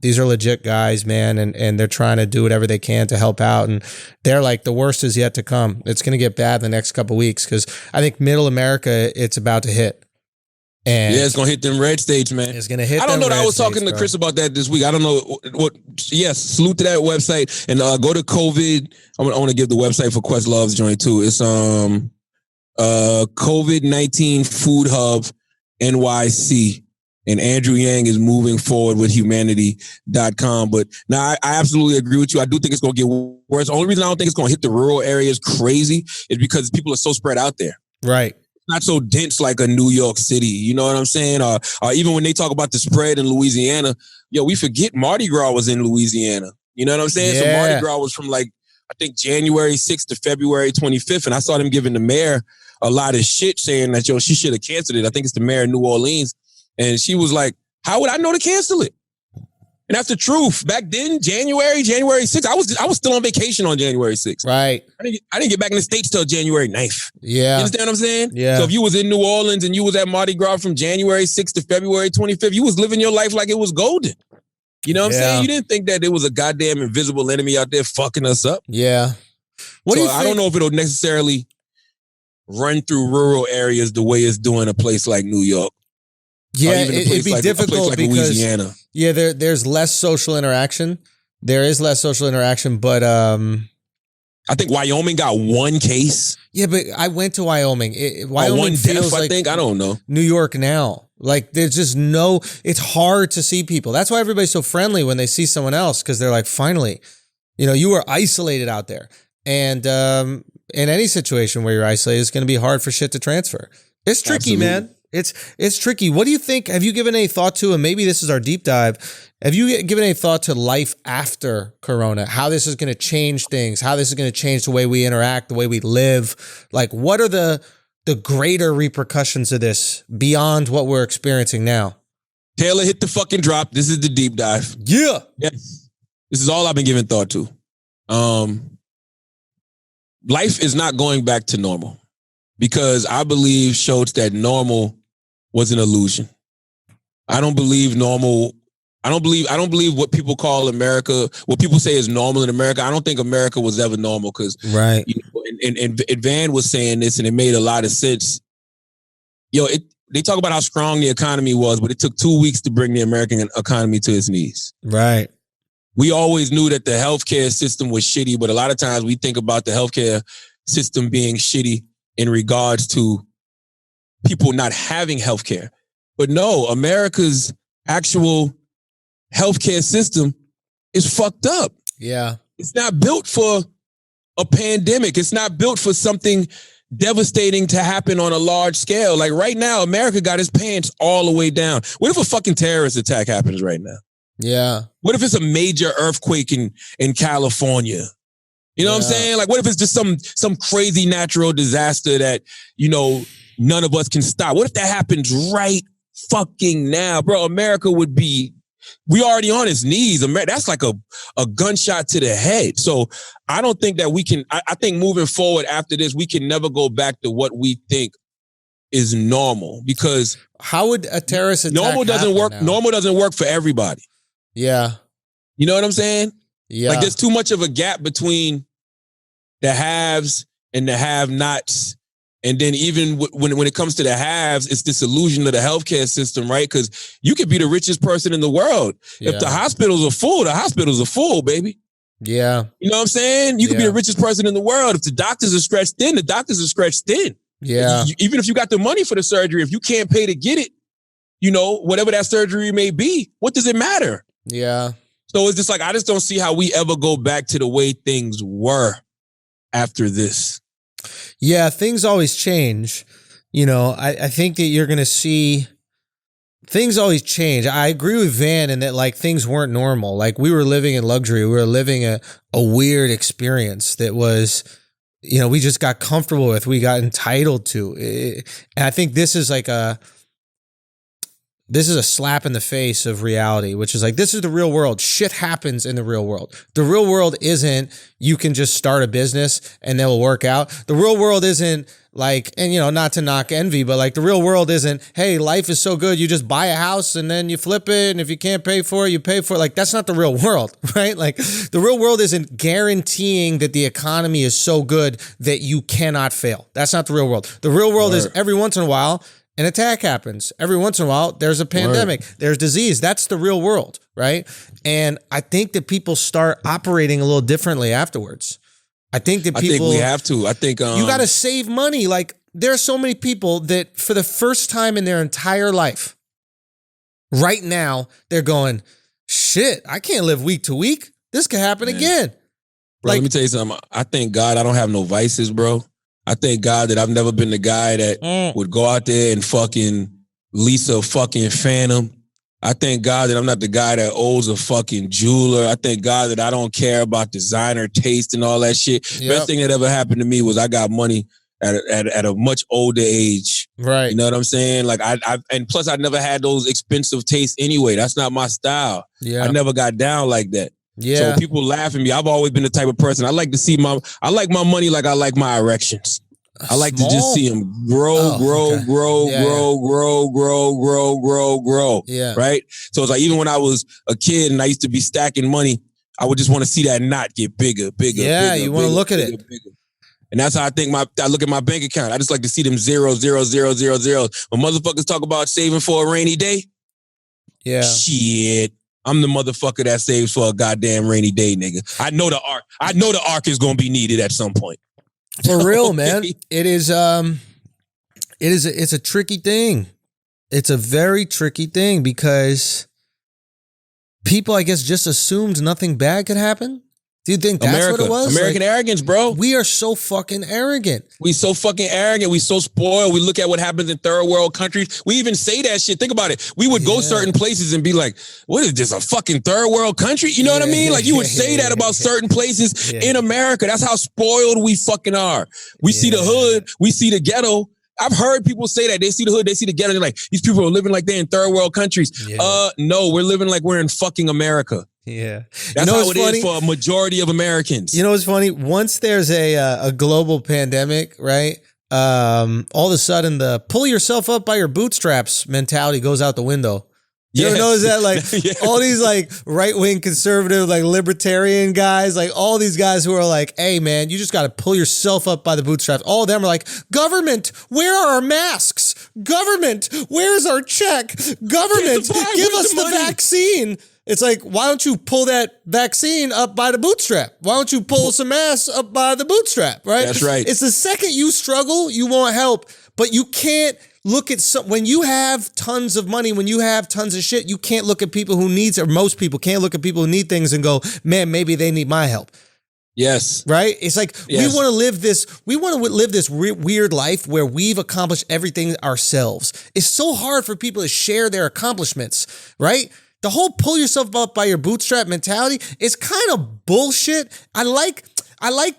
these are legit guys, man. And they're trying to do whatever they can to help out. And they're like, the worst is yet to come. It's going to get bad in the next couple of weeks, because I think middle America, it's about to hit. And yeah, it's gonna hit them red states, man. It's gonna hit. I don't know. I was talking to Chris about that this week. I don't know what. Yes, salute to that website, and go to COVID. I want to give the website for Questlove's joint too. It's COVID-19 Food Hub NYC, and Andrew Yang is moving forward with humanity.com. But now I absolutely agree with you. I do think it's gonna get worse. The only reason I don't think it's gonna hit the rural areas crazy is because people are so spread out there. Right. Not so dense like a New York City, you know what I'm saying? Or even when they talk about the spread in Louisiana, we forget Mardi Gras was in Louisiana. You know what I'm saying? Yeah. So Mardi Gras was from like, I think January 6th to February 25th. And I saw them giving the mayor a lot of shit saying that, she should have canceled it. I think it's the mayor of New Orleans. And she was like, how would I know to cancel it? And that's the truth. Back then, January 6th, I was still on vacation on January 6th. Right. I didn't get back in the States till January 9th. Yeah. You understand what I'm saying? Yeah. So if you was in New Orleans and you was at Mardi Gras from January 6th to February 25th, you was living your life like it was golden. You know what I'm saying? You didn't think that there was a goddamn invisible enemy out there fucking us up. Yeah. What do you think? I don't know if it'll necessarily run through rural areas the way it's doing a place like New York. Yeah, it'd be difficult like because Louisiana. Yeah, there's less social interaction. There is less social interaction, but I think Wyoming got one case. Yeah, but I went to Wyoming. Wyoming one feels death, like I think. I don't know. New York now. Like there's just it's hard to see people. That's why everybody's so friendly when they see someone else, because they're like, finally, you were isolated out there. And in any situation where you're isolated, it's going to be hard for shit to transfer. It's tricky, man. It's tricky. What do you think? Have you given any thought to, and maybe this is our deep dive, have you given any thought to life after Corona? How this is going to change things, how this is going to change the way we interact, the way we live? Like, what are the greater repercussions of this beyond what we're experiencing now? Taylor, hit the fucking drop. This is the deep dive. Yeah. Yes. This is all I've been giving thought to. Life is not going back to normal, because I believe Schultz that normal was an illusion. I don't believe normal. I don't believe what people call America, what people say is normal in America. I don't think America was ever normal, because right. And Van was saying this, and it made a lot of sense. They talk about how strong the economy was, but it took 2 weeks to bring the American economy to its knees. Right. We always knew that the healthcare system was shitty, but a lot of times we think about the healthcare system being shitty in regards to people not having healthcare. But no, America's actual healthcare system is fucked up. Yeah. It's not built for a pandemic. It's not built for something devastating to happen on a large scale. Like right now, America got its pants all the way down. What if a fucking terrorist attack happens right now? Yeah. What if it's a major earthquake in California? You know what I'm saying? Like, what if it's just some crazy natural disaster that, you know, none of us can stop? What if that happens right fucking now? Bro, America would be, we already on its knees. That's like a gunshot to the head. So I don't think that we can, I think moving forward after this, we can never go back to what we think is normal, because how would a terrorist attack normal doesn't work? Now? Normal doesn't work for everybody. Yeah. You know what I'm saying? Yeah. Like there's too much of a gap between the haves and the have-nots. And then even when it comes to the haves, it's this illusion of the healthcare system, right? Because you could be the richest person in the world. Yeah. If the hospitals are full, baby. Yeah. You know what I'm saying? You could be the richest person in the world. If the doctors are stretched thin, the doctors are stretched thin. Yeah. Even if you got the money for the surgery, if you can't pay to get it, you know, whatever that surgery may be, what does it matter? Yeah. So it's just like, I just don't see how we ever go back to the way things were after this. Yeah, things always change. You know, I think that you're going to see things always change. I agree with Van in that, like, things weren't normal. Like, we were living in luxury. We were living a weird experience that was, you know, we just got comfortable with, we got entitled to. And I think this is like a slap in the face of reality, which is like, this is the real world. Shit happens in the real world. The real world isn't, you can just start a business and it will work out. The real world isn't like, and you know, not to knock envy, but like the real world isn't, hey, life is so good, you just buy a house and then you flip it, and if you can't pay for it, you pay for it. Like, that's not the real world, right? Like, the real world isn't guaranteeing that the economy is so good that you cannot fail. That's not the real world. The real world is every once in a while, an attack happens. Every once in a while, there's a pandemic, there's disease. That's the real world, right? And I think that people start operating a little differently afterwards. I think that people... I think we have to. I think... you got to save money. Like, there are so many people that for the first time in their entire life, right now, they're going, shit, I can't live week to week. This could happen again. Bro, like, let me tell you something. I thank God I don't have no vices, bro. I thank God that I've never been the guy that would go out there and fucking lease a fucking Phantom. I thank God that I'm not the guy that owes a fucking jeweler. I thank God that I don't care about designer taste and all that shit. Yep. Best thing that ever happened to me was I got money at a much older age. Right. You know what I'm saying? Like and plus I never had those expensive tastes anyway. That's not my style. Yeah. I never got down like that. Yeah. So people laugh at me. I've always been the type of person. I like to see I like my money like I like my erections. I like to just see them grow. Yeah. Right? So it's like, even when I was a kid and I used to be stacking money, I would just want to see that knot get bigger. Yeah, you want to look at it. Bigger. And that's how I look at my bank account. I just like to see them zeros. When motherfuckers talk about saving for a rainy day, yeah, shit, I'm the motherfucker that saves for a goddamn rainy day, nigga. I know the ark is gonna be needed at some point. For real, man. It's a tricky thing. It's a very tricky thing because people, I guess, just assumed nothing bad could happen. Do you think that's what it was? American arrogance, bro. We are so fucking arrogant. We so fucking arrogant. We so spoiled. We look at what happens in third world countries. We even say that shit. Think about it. We would go certain places and be like, what is this, a fucking third world country? You know what I mean? Like, you would say that about certain places in America. That's how spoiled we fucking are. We see the hood. We see the ghetto. I've heard people say that. They see the hood, they see the ghetto. They're like, these people are living like they're in third world countries. Yeah. No, we're living like we're in fucking America. Yeah. That's how it is for a majority of Americans. You know what's funny? Once there's a global pandemic, right? All of a sudden the pull yourself up by your bootstraps mentality goes out the window. You ever notice that? Like, all these like right-wing conservative, like libertarian guys, like all these guys who are like, hey man, you just got to pull yourself up by the bootstraps. All of them are like, government, where are our masks? Government, where's our check? Government, give us the vaccine. It's like, why don't you pull that vaccine up by the bootstrap? Why don't you pull some ass up by the bootstrap, right? That's right. It's the second you struggle, you want help, but you can't look at when you have tons of money, when you have tons of shit, you can't look at people who needs, or most people can't look at people who need things and go, man, maybe they need my help. Yes. Right? It's like Yes. we want to live this weird life where we've accomplished everything ourselves. It's so hard for people to share their accomplishments, right? The whole pull yourself up by your bootstrap mentality is kind of bullshit. I like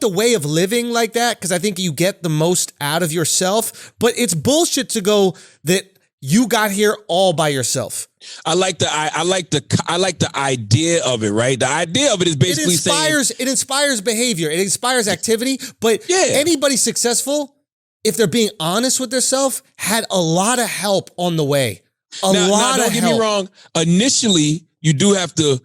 the way of living like that because I think you get the most out of yourself, but it's bullshit to go that you got here all by yourself. I like the idea of it, right? The idea of it is basically it inspires behavior, it inspires activity, but anybody successful, if they're being honest with themselves, had a lot of help on the way. Don't get me wrong. Initially, you do have to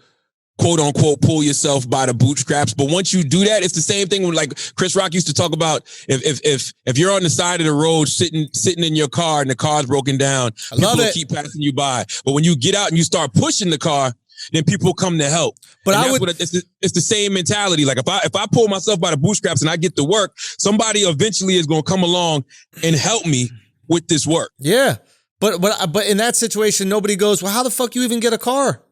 quote unquote pull yourself by the bootstraps, but once you do that, it's the same thing when like Chris Rock used to talk about if you're on the side of the road sitting in your car and the car's broken down, people will keep passing you by. But when you get out and you start pushing the car, then people come to help. But it's the same mentality. Like if I pull myself by the bootstraps and I get to work, somebody eventually is going to come along and help me with this work. Yeah. But in that situation, nobody goes, well, how the fuck you even get a car?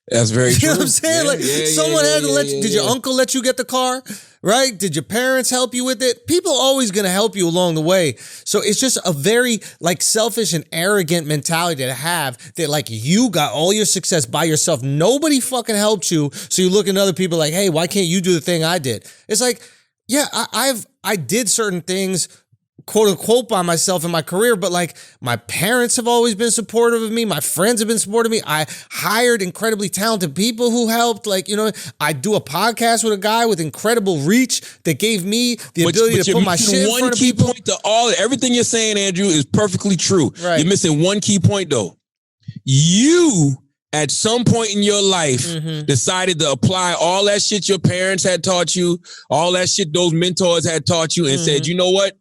That's very true. You know what I'm saying? Someone had to let you. Did your uncle let you get the car? Right? Did your parents help you with it? People are always going to help you along the way. So it's just a very like selfish and arrogant mentality to have that like you got all your success by yourself. Nobody fucking helped you. So you look at other people like, hey, why can't you do the thing I did? It's like, yeah, I did certain things, quote unquote, by myself in my career, but like my parents have always been supportive of me. My friends have been supportive of me. I hired incredibly talented people who helped. Like, you know, I do a podcast with a guy with incredible reach that gave me the ability to put my shit in front of people. One key point to everything you're saying, Andrew, is perfectly true. Right. You're missing one key point though. You at some point in your life decided to apply all that shit your parents had taught you, all that shit those mentors had taught you, and said, you know what?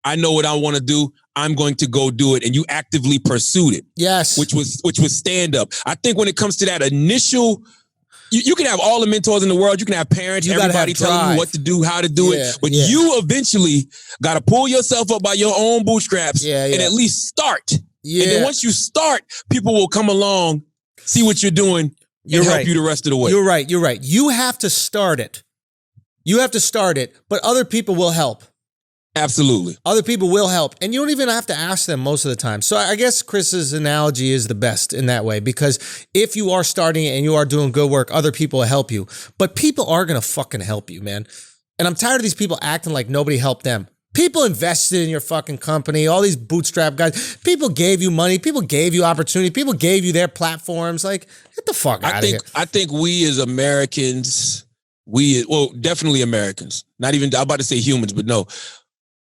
I know what I want to do. I'm going to go do it. And you actively pursued it. Yes. Which was stand up. I think when it comes to that initial, you can have all the mentors in the world. You can have parents, everybody telling you what to do, how to do it. But you eventually got to pull yourself up by your own bootstraps and at least start. Yeah. And then once you start, people will come along, see what you're doing, and help you the rest of the way. You're right. You have to start it. But other people will help. Absolutely. Other people will help. And you don't even have to ask them most of the time. So I guess Chris's analogy is the best in that way, because if you are starting it and you are doing good work, other people will help you. But people are going to fucking help you, man. And I'm tired of these people acting like nobody helped them. People invested in your fucking company, all these bootstrap guys. People gave you money. People gave you opportunity. People gave you their platforms. Like, get the fuck out of here. I think we as Americans, definitely Americans, not even, I'm about to say humans, but no.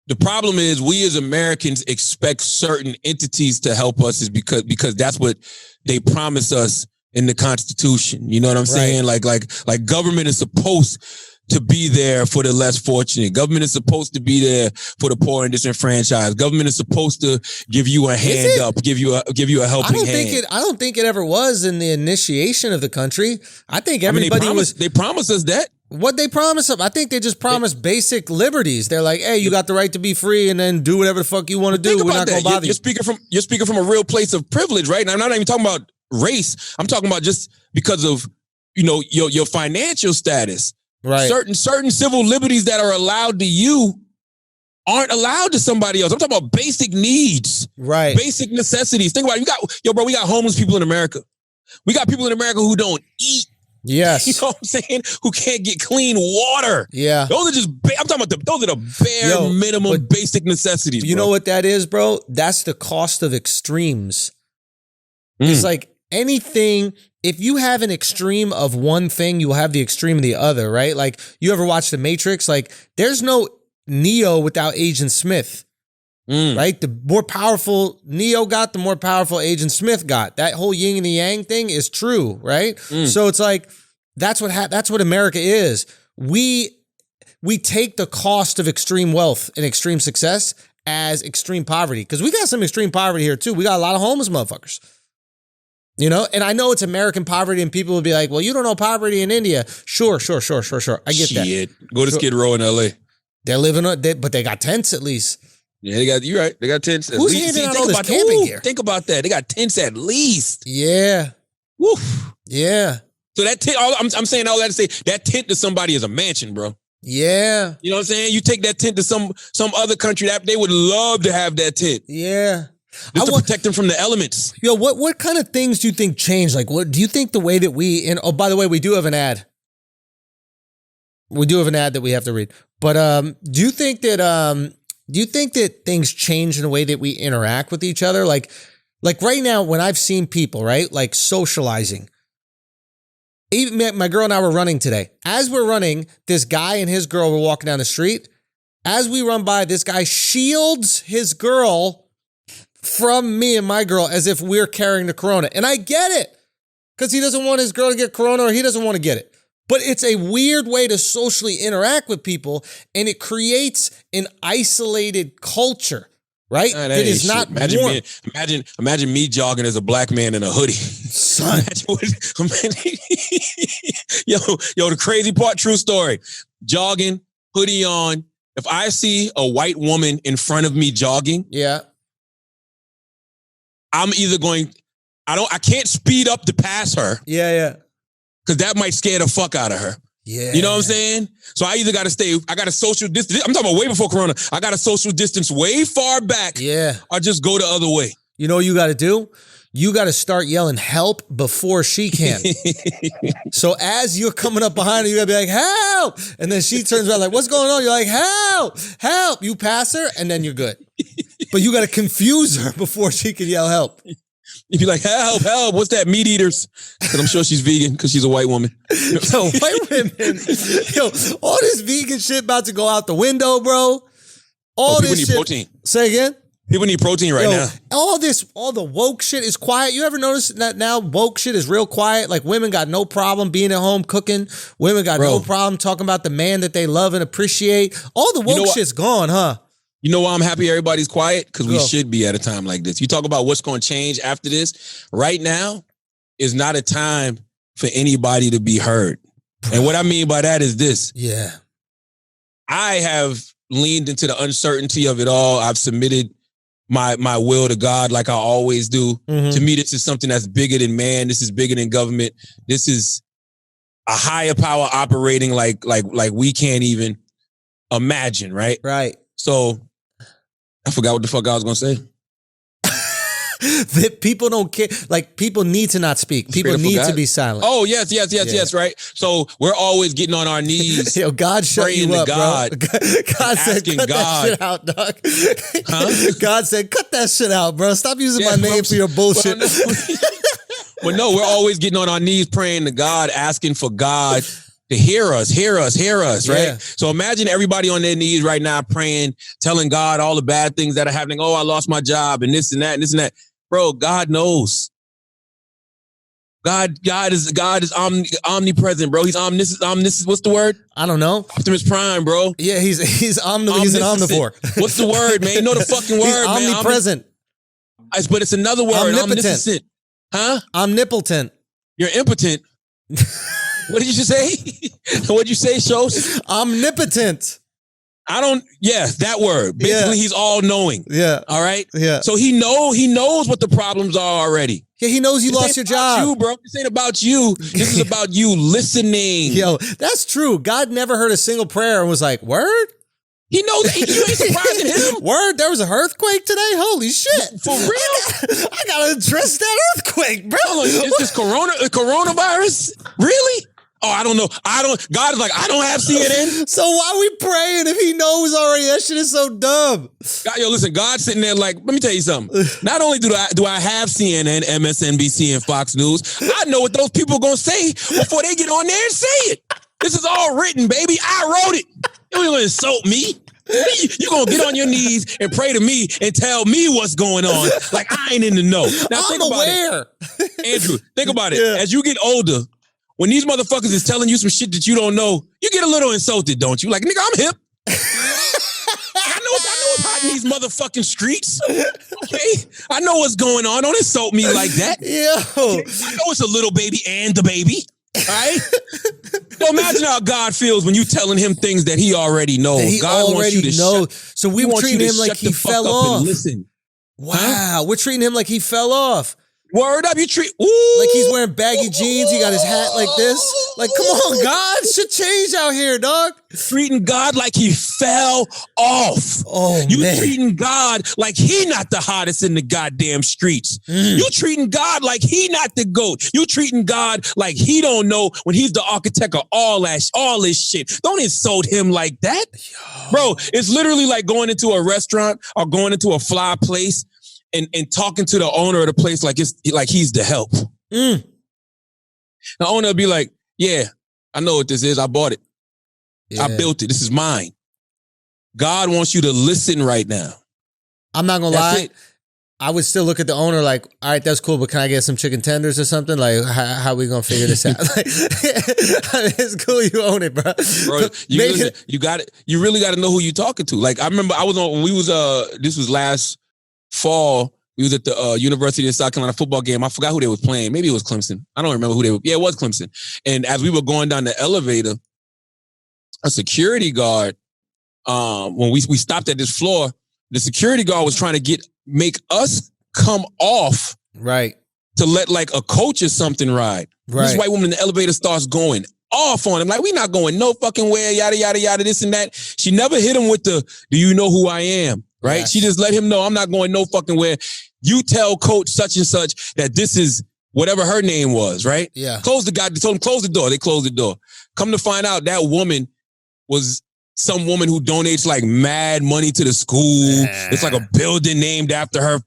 The problem is we as Americans expect certain entities to help us is because that's what they promise us in the Constitution. You know what I'm saying? Like government is supposed to be there for the less fortunate. Government is supposed to be there for the poor and disenfranchised. Government is supposed to give you a hand up, give you a helping hand. I don't think it ever was in the initiation of the country. I think everybody they promised us that. What they promise up? I think they just promised basic liberties. They're like, hey, you got the right to be free and then do whatever the fuck you want to do. We're not going to bother you. You're speaking from a real place of privilege, right? And I'm not even talking about race. I'm talking about just because of, your financial status. Right. Certain civil liberties that are allowed to you aren't allowed to somebody else. I'm talking about basic needs. Right. Basic necessities. Think about it. We got homeless people in America. We got people in America who don't eat. Yes. You know what I'm saying? Who can't get clean water. Yeah. Those are just, I'm talking about those are the bare minimum basic necessities. You know what that is, bro? That's the cost of extremes. It's like anything, if you have an extreme of one thing, you will have the extreme of the other, right? Like, you ever watch The Matrix? Like, there's no Neo without Agent Smith. Right? The more powerful Neo got, the more powerful Agent Smith got. That whole yin and the yang thing is true, right? So it's like, that's what America is. We take the cost of extreme wealth and extreme success as extreme poverty, because we got some extreme poverty here too. We got a lot of homeless motherfuckers. And I know it's American poverty, and people will be like, well, you don't know poverty in India. Sure. I get that. Go to Skid Row in LA. They're living on, but they got tents at least. Yeah, you're right. They got tents. Who's handing out all this camping gear? Think about that. They got tents at least. Yeah. Woof. Yeah. So that tent, I'm saying all that to say that tent to somebody is a mansion, bro. Yeah. You know what I'm saying? You take that tent to some other country that they would love to have that tent. Yeah. Just to protect them from the elements. Yo, what kind of things do you think changed? Like, what do you think the way that oh, by the way, we do have an ad. We do have an ad that we have to read. But do you think that things change in the way that we interact with each other? Like right now, when I've seen people, right, like socializing. Even my girl and I were running today. As we're running, this guy and his girl were walking down the street. As we run by, this guy shields his girl from me and my girl as if we're carrying the corona. And I get it, because he doesn't want his girl to get corona, or he doesn't want to get it. But it's a weird way to socially interact with people, and it creates an isolated culture, right? Nah, that is not warm. Imagine me jogging as a black man in a hoodie. Son. Yo, the crazy part, true story. Jogging, hoodie on. If I see a white woman in front of me jogging, yeah, I'm either going, I can't speed up to pass her. Yeah. Because that might scare the fuck out of her. Yeah. You know what I'm saying? So I either got to stay, I got a social distance. I'm talking about way before Corona. I got a social distance way far back. Yeah. Or just go the other way. You know what you got to do? You got to start yelling help before she can. So as you're coming up behind her, you got to be like, help. And then she turns around like, what's going on? You're like, help. You pass her and then you're good. But you got to confuse her before she can yell help. You'd be like, help. What's that? Meat eaters. Because I'm sure she's vegan because she's a white woman. Yo, white women. Yo, all this vegan shit about to go out the window, bro. All people this need shit. protein. Say again? People need protein right now. All the woke shit is quiet. You ever notice that now woke shit is real quiet? Like women got no problem being at home cooking. Women got no problem talking about the man that they love and appreciate. All the woke shit's gone, huh? You know why I'm happy everybody's quiet? Because we should be at a time like this. You talk about what's going to change after this. Right now is not a time for anybody to be heard. And what I mean by that is this. Yeah. I have leaned into the uncertainty of it all. I've submitted my will to God like I always do. Mm-hmm. To me, this is something that's bigger than man. This is bigger than government. This is a higher power operating like we can't even imagine, right? Right. So I forgot what the fuck I was going to say. That people don't care. Like, people need to not speak. People need to be silent. Oh, yes, right? So we're always getting on our knees. Yo, God shut you up, God, bro. God said, cut that shit out, dog. Huh? God said, cut that shit out, bro. Stop using my name for your bullshit. Well, no, we're always getting on our knees praying to God, asking for God to hear us, right? Yeah. So imagine everybody on their knees right now praying, telling God all the bad things that are happening. Oh, I lost my job and this and that and this and that. Bro, God knows. God is omnipresent, bro. He's omniscient. What's the word? I don't know. Optimus Prime, bro. Yeah, he's an omnivore. What's the word, man? You know the fucking word, man. Omnipresent. But it's another word. Omnipotent. Huh? Omnipotent. You're impotent. What did you just say? What'd you say, Shows? Omnipotent. That word. Basically, he's all knowing. Yeah. All right? Yeah. So he knows what the problems are already. Yeah, he knows you lost your job. You, bro. This ain't about you. This is about you listening. Yo, that's true. God never heard a single prayer and was like, word? He knows that. You ain't surprising him. Word, there was an earthquake today? Holy shit. For real? I gotta address that earthquake, bro. Hold on, is this coronavirus? Really? Oh, I don't know. God is like, I don't have CNN. So why are we praying if he knows already? That shit is so dumb. God, yo, listen, God's sitting there like, let me tell you something. Not only do I have CNN, MSNBC, and Fox News, I know what those people are going to say before they get on there and say it. This is all written, baby. I wrote it. You ain't going to insult me. You're going to get on your knees and pray to me and tell me what's going on. Like, I ain't in the know. Now, I'm aware. Andrew, think about it. Yeah. As you get older, when these motherfuckers is telling you some shit that you don't know, you get a little insulted, don't you? Like, nigga, I'm hip. I know what's hot in these motherfucking streets. Okay? I know what's going on. Don't insult me like that. Yo. I know it's a little baby and the baby. All right? So imagine how God feels when you telling him things that he already knows. He God wants you already to knows. shut, So we he were wants you treating to him like shut he the fuck fell up off. and listen. Wow, we're treating him like he fell off. Word up, you treat ooh. Like he's wearing baggy jeans. He got his hat like this. Like, come on, God, shit change out here, dog. Treating God like he fell off. Oh, You man. treating God like he not the hottest in the goddamn streets. You treating God like he not the GOAT. You treating God like he don't know when he's the architect of all this shit. Don't insult him like that. Bro, it's literally like going into a restaurant or going into a fly place and talking to the owner of the place like it's like he's the help. The owner will be like, yeah, I know what this is. I bought it. Yeah. I built it. This is mine. God wants you to listen right now. I'm not gonna That's lie. it. I would still look at the owner like, all right, that's cool, but can I get some chicken tenders or something? Like, how we gonna figure this out? Like, it's cool, you own it, bro. Bro, you got it. You really got to know who you're talking to. Like, I remember I was on. When we was this was last fall. We was at the University of South Carolina football game. I forgot who they was playing. Maybe it was Clemson. I don't remember who they were. Yeah, it was Clemson. And as we were going down the elevator, a security guard, when we stopped at this floor, the security guard was trying to make us come off Right. to let like a coach or something ride. Right. This white woman in the elevator starts going off on him. Like, we not going no fucking way, yada, yada, yada, this and that. She never hit him with the, do you know who I am? Right? Yes. She just let him know, I'm not going no fucking where. You tell coach such and such that this is whatever her name was, right? Yeah. Close the guy, told him close the door. They closed the door. Come to find out that woman was some woman who donates like mad money to the school. It's like a building named after her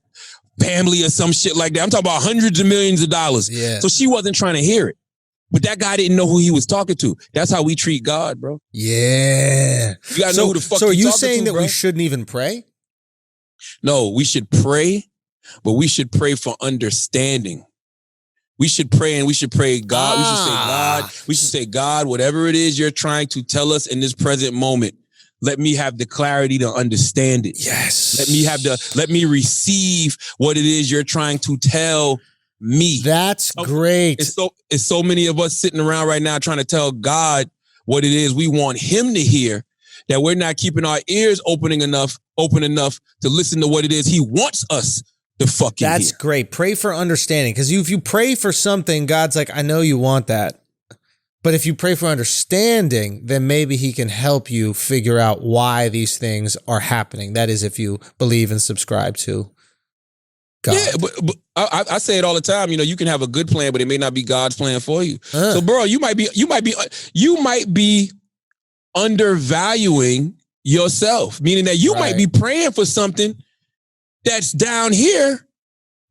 family or some shit like that. I'm talking about hundreds of millions of dollars. Yeah. So she wasn't trying to hear it. But that guy didn't know who he was talking to. That's how we treat God, bro. Yeah. You gotta know who the fuck So are you you talking saying to, that bro. we shouldn't even pray? No, we should pray, but we should pray for understanding. We should pray and we should pray God. We should say, God, whatever it is you're trying to tell us in this present moment, let me have the clarity to understand it. Yes. Let me receive what it is you're trying to tell me. That's great. It's so many of us sitting around right now trying to tell God what it is we want him to hear, that we're not keeping our ears open enough to listen to what it is he wants us to fucking hear. That's great. Pray for understanding. Because if you pray for something, God's like, I know you want that. But if you pray for understanding, then maybe he can help you figure out why these things are happening. That is, if you believe and subscribe to God. Yeah, but I say it all the time. You know, you can have a good plan, but it may not be God's plan for you. So, bro, you might be undervaluing yourself, meaning that you might be praying for something that's down here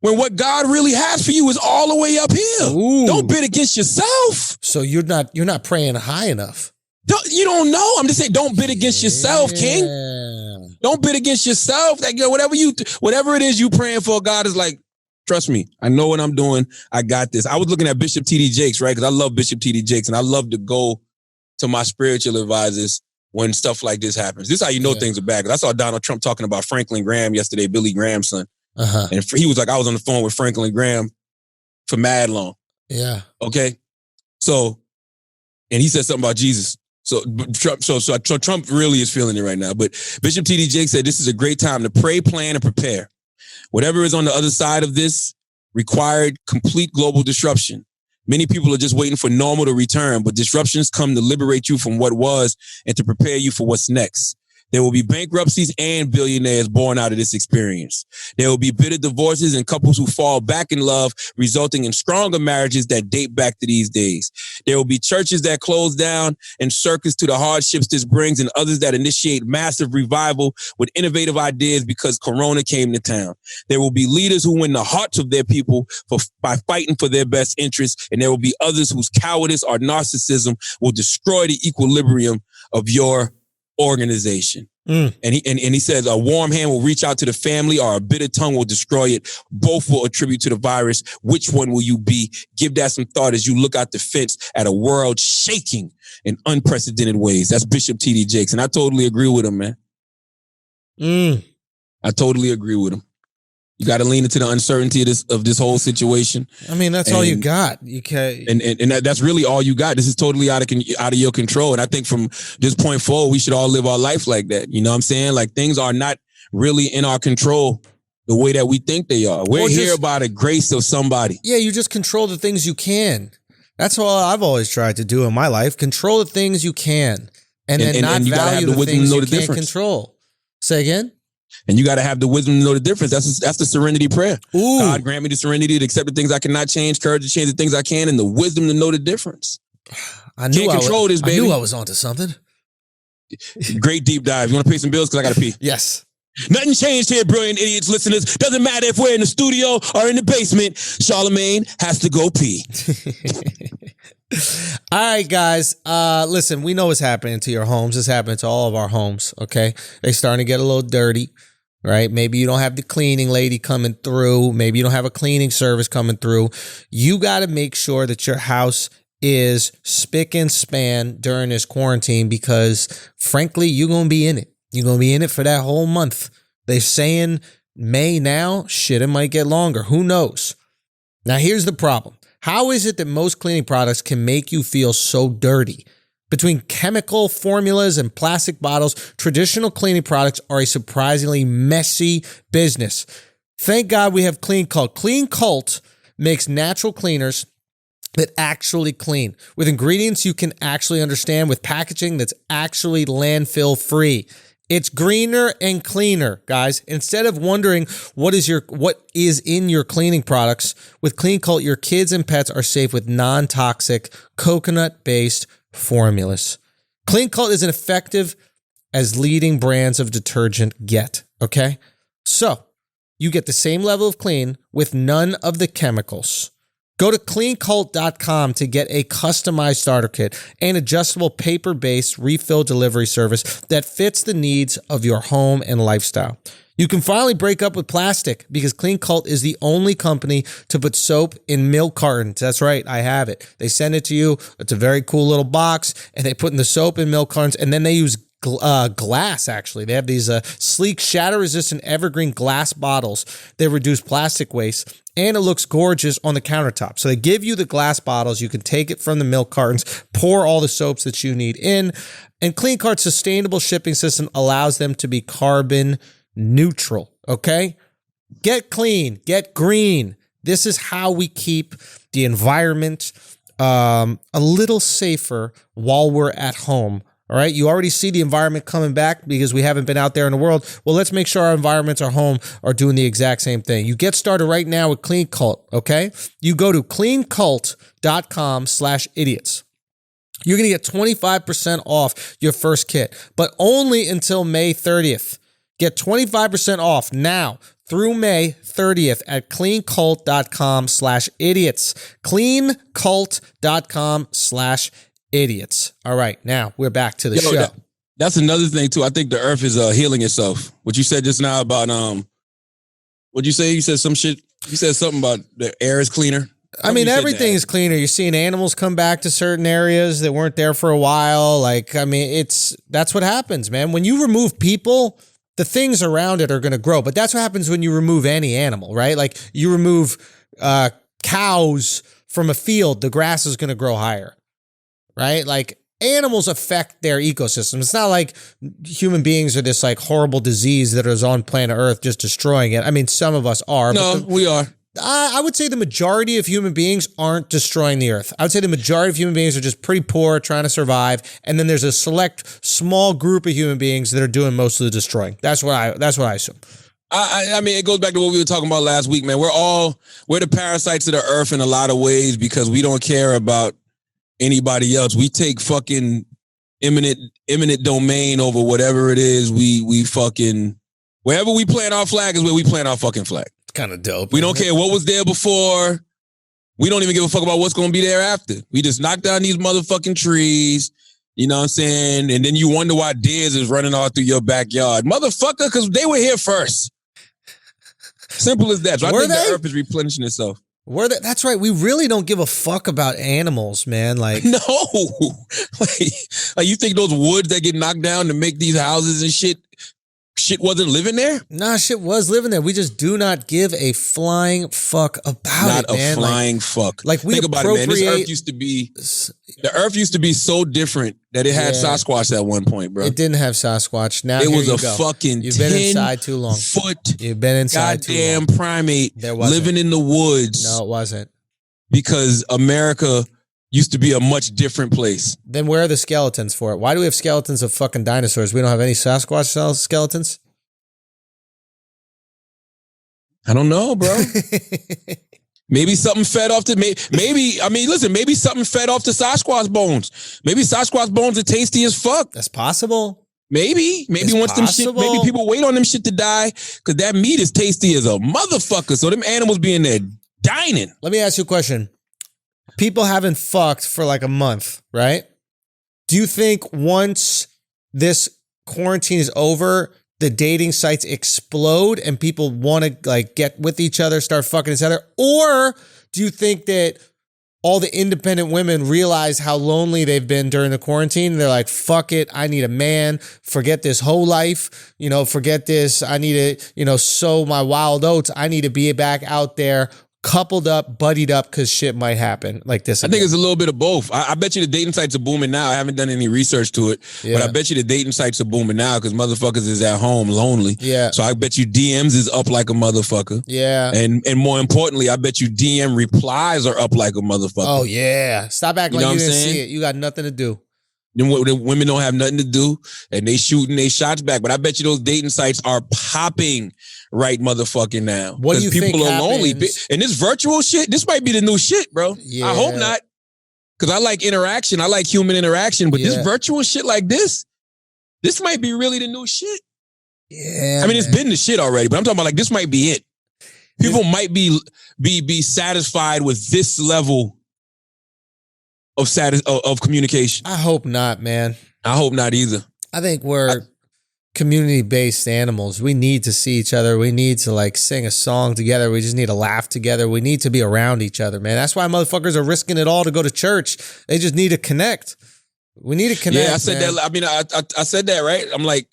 when what God really has for you is all the way up here. Ooh. Don't bid against yourself. So you're not praying high enough. You don't know. I'm just saying, don't bid against yourself, King. Don't bid against yourself. Like, whatever it is you praying for, God is like, trust me, I know what I'm doing. I got this. I was looking at Bishop T.D. Jakes, right? Because I love Bishop T.D. Jakes, and I love to go to my spiritual advisors when stuff like this happens. This is how you know things are bad. Because I saw Donald Trump talking about Franklin Graham yesterday, Billy Graham's son. And he was like, I was on the phone with Franklin Graham for mad long. Yeah. Okay. So, and he said something about Jesus. So Trump really is feeling it right now. But Bishop T.D. Jakes said this is a great time to pray, plan, and prepare. Whatever is on the other side of this required complete global disruption. Many people are just waiting for normal to return, but disruptions come to liberate you from what was and to prepare you for what's next. There will be bankruptcies and billionaires born out of this experience. There will be bitter divorces and couples who fall back in love, resulting in stronger marriages that date back to these days. There will be churches that close down and circus to the hardships this brings, and others that initiate massive revival with innovative ideas because Corona came to town. There will be leaders who win the hearts of their people by fighting for their best interests, and there will be others whose cowardice or narcissism will destroy the equilibrium of your organization. And he says a warm hand will reach out to the family or a bitter tongue will destroy it. Both will attribute to the virus. Which one will you be? Give that some thought as you look out the fence at a world shaking in unprecedented ways. That's Bishop T.D. Jakes. And I totally agree with him, man. I totally agree with him. You got to lean into the uncertainty of this whole situation. I mean, that's all you got. You can't, and that's really all you got. This is totally out of your control. And I think from this point forward, we should all live our life like that. You know what I'm saying? Like, things are not really in our control the way that we think they are. We're here by the grace of somebody. Yeah, you just control the things you can. That's all I've always tried to do in my life. Control the things you can, and then not value the things you can't control. Say again? And you got to have the wisdom to know the difference. That's the serenity prayer. Ooh. God grant me the serenity to accept the things I cannot change, courage to change the things I can, and the wisdom to know the difference. I knew Can't control this, baby. I knew I was onto something. Great deep dive. You want to pay some bills? Because I got to pee. Yes. Nothing changed here, brilliant idiots listeners. Doesn't matter if we're in the studio or in the basement. Charlamagne has to go pee. All right, guys. Listen, we know what's happening to your homes. It's happening to all of our homes, okay? They're starting to get a little dirty, right? Maybe you don't have the cleaning lady coming through. Maybe you don't have a cleaning service coming through. You got to make sure that your house is spick and span during this quarantine because, frankly, you're going to be in it. You're going to be in it for that whole month. They're saying May now. Shit, it might get longer. Who knows? Now, here's the problem. How is it that most cleaning products can make you feel so dirty? Between chemical formulas and plastic bottles, traditional cleaning products are a surprisingly messy business. Thank God we have Clean Cult. Clean Cult makes natural cleaners that actually clean, with ingredients you can actually understand, with packaging that's actually landfill free. It's greener and cleaner, guys. Instead of wondering what is in your cleaning products, with Clean Cult, your kids and pets are safe with non-toxic coconut-based formulas. Clean Cult is as effective as leading brands of detergent get, okay? So, you get the same level of clean with none of the chemicals. Go to cleancult.com to get a customized starter kit and adjustable paper-based refill delivery service that fits the needs of your home and lifestyle. You can finally break up with plastic because Clean Cult is the only company to put soap in milk cartons. That's right, I have it. They send it to you. It's a very cool little box, and they put in the soap in milk cartons, and then they use glass, actually. They have these sleek, shatter-resistant evergreen glass bottles that reduce plastic waste, and it looks gorgeous on the countertop. So they give you the glass bottles. You can take it from the milk cartons, pour all the soaps that you need in, and Clean Cart's sustainable shipping system allows them to be carbon neutral, okay? Get clean, get green. This is how we keep the environment a little safer while we're at home. All right, you already see the environment coming back because we haven't been out there in the world. Well, let's make sure our environments, our home, are doing the exact same thing. You get started right now with Clean Cult, okay? You go to cleancult.com/idiots. You're going to get 25% off your first kit, but only until May 30th. Get 25% off now through May 30th at cleancult.com/idiots. cleancult.com/idiots. All right, now we're back to the show. That's another thing too. I think the earth is healing itself. What you said just now about what'd you say? You said some shit. You said something about the air is cleaner. I mean, everything is cleaner. You're seeing animals come back to certain areas that weren't there for a while. Like, I mean, that's what happens, man. When you remove people, the things around it are going to grow. But that's what happens when you remove any animal, right? Like, you remove cows from a field, the grass is going to grow higher. Right? Like, animals affect their ecosystem. It's not like human beings are this like horrible disease that is on planet Earth just destroying it. I mean, some of us are. No, we are. I would say the majority of human beings aren't destroying the earth. I would say the majority of human beings are just pretty poor, trying to survive. And then there's a select small group of human beings that are doing most of the destroying. That's what I assume. I mean, it goes back to what we were talking about last week, man. We're the parasites of the earth in a lot of ways because we don't care about anybody else. We take fucking eminent domain over whatever it is. We fucking, wherever we plant our flag is where we plant our fucking flag. It's kind of dope. We don't care what was there before. We don't even give a fuck about what's going to be there after. We just knock down these motherfucking trees. You know what I'm saying? And then you wonder why deers is running all through your backyard. Motherfucker, because they were here first. Simple as that. So I think the earth is replenishing itself. That's right. We really don't give a fuck about animals, man. Like, no, like you think those woods that get knocked down to make these houses and shit, shit wasn't living there? Nah, shit was living there. We just do not give a flying fuck about Not man. a flying fuck. Like we think about it, man. This appropriate- earth used to be the earth used to be so different that it had Yeah. Sasquatch at one point, bro. It didn't have Sasquatch. Now It here was you a go. fucking You've been inside too long. 10-foot You've been inside too goddamn long. primate There wasn't. living in the woods No, it wasn't. because America used to be a much different place. Then where are the skeletons for it? Why do we have skeletons of fucking dinosaurs? We don't have any Sasquatch skeletons? I don't know, bro. Maybe something fed off to maybe. I mean, listen. Maybe something fed off to Sasquatch bones. Maybe Sasquatch bones are tasty as fuck. That's possible. Maybe It's once them shit. possible. Maybe people wait on them shit to die because that meat is tasty as a motherfucker. So them animals be in there dining. Let me ask you a question. People haven't fucked for like a month, right? Do you think once this quarantine is over, the dating sites explode and people want to like get with each other, start fucking each other? Or do you think that all the independent women realize how lonely they've been during the quarantine? They're like, fuck it. I need a man. Forget this whole life. Forget this. I need to, sow my wild oats. I need to be back out there, coupled up, buddied up, because shit might happen like this. I think it's a little bit of both. I bet you the dating sites are booming now. I haven't done any research to it, but I bet you the dating sites are booming now because motherfuckers is at home lonely. Yeah. So I bet you DMs is up like a motherfucker. Yeah. And more importantly, I bet you DM replies are up like a motherfucker. Oh, yeah. Stop acting You know like you what I'm didn't saying? see it. You got nothing to do. The women don't have nothing to do and they shooting their shots back. But I bet you those dating sites are popping right motherfucking now. What do you think people are lonely. happens- And this virtual shit, this might be the new shit, bro. Yeah. I hope not. Because I like interaction. I like human interaction. But this Yeah. virtual shit like this might be really the new shit. Yeah. I mean, it's been the shit already, but I'm talking about like this might be it. People might be satisfied with this level of communication. I hope not, man. I hope not either. I think we're community-based animals. We need to see each other. We need to like sing a song together. We just need to laugh together. We need to be around each other, man. That's why motherfuckers are risking it all to go to church. They just need to connect. We need to connect. Yeah, I said man. that. I mean, I said that, right? I'm like,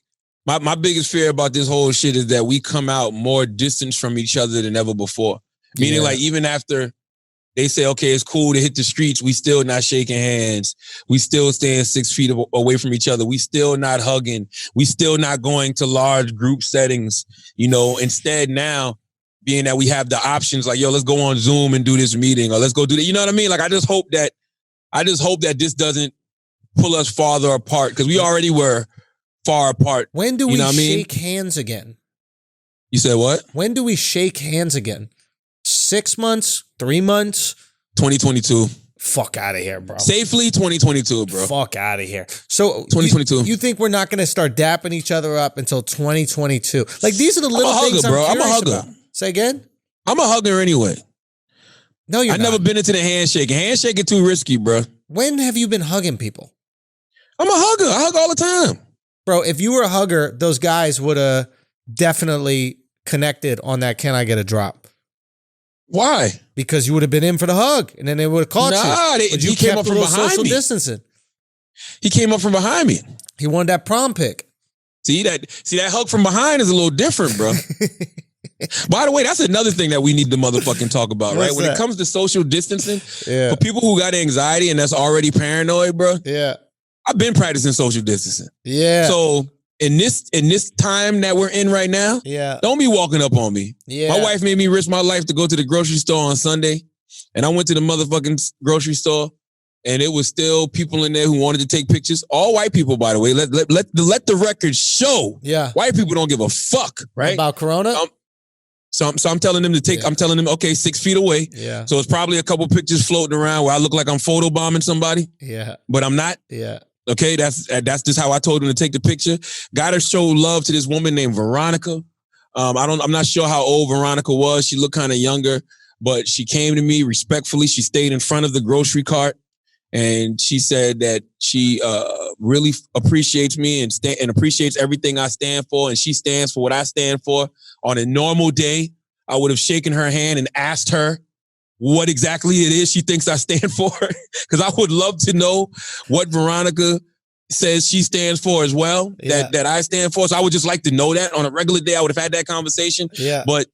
my biggest fear about this whole shit is that we come out more distant from each other than ever before. Meaning, Yeah. like, even after they say, okay, it's cool to hit the streets, we still not shaking hands. We still staying 6 feet away from each other. We still not hugging. We still not going to large group settings. Instead now, being that we have the options, like, yo, let's go on Zoom and do this meeting, or let's go do that. You know what I mean? Like, I just hope that this doesn't pull us farther apart because we already were far apart. When do we know what I mean? shake hands again? You said what? When do we shake hands again? 6 months? 3 months? 2022. Fuck out of here, bro. Safely 2022, bro. Fuck out of here. So 2022. You think we're not going to start dapping each other up until 2022? Like these are the little hugger, things bro. I'm I'm a curious hugger. about. Say again? I'm a hugger anyway. No, you're I've not. never been into the handshake. Handshake is too risky, bro. When have you been hugging people? I'm a hugger. I hug all the time. Bro, if you were a hugger, those guys would have definitely connected on that can I get a drop? Why? Because you would have been in for the hug and then they would have caught Nah, you. But you he came kept up a from little behind social me. distancing. He came up from behind me. He wanted that prom pic. See that hug from behind is a little different, bro. By the way, that's another thing that we need to motherfucking talk about, right? What's When that? it comes to social distancing, Yeah. for people who got anxiety and that's already paranoid, bro, Yeah. I've been practicing social distancing. Yeah. So in this time that we're in right now, yeah. don't be walking up on me. Yeah. My wife made me risk my life to go to the grocery store on Sunday, and I went to the motherfucking grocery store, and it was still people in there who wanted to take pictures. All white people, by the way. Let the record show. Yeah. White people don't give a fuck, right? About Corona? So I'm telling them to take. Yeah. I'm telling them, okay, 6 feet away. Yeah. So it's probably a couple pictures floating around where I look like I'm photobombing somebody, Yeah. but I'm not. Yeah. Okay, that's just how I told him to take the picture. Got to show love to this woman named Veronica. I'm not sure how old Veronica was. She looked kind of younger, but she came to me respectfully. She stayed in front of the grocery cart, and she said that she really appreciates me and appreciates everything I stand for, and she stands for what I stand for. On a normal day, I would have shaken her hand and asked her what exactly it is she thinks I stand for, because I would love to know what Veronica says she stands for as well, that I stand for. So I would just like to know that on a regular day. I would have had that conversation. Yeah. But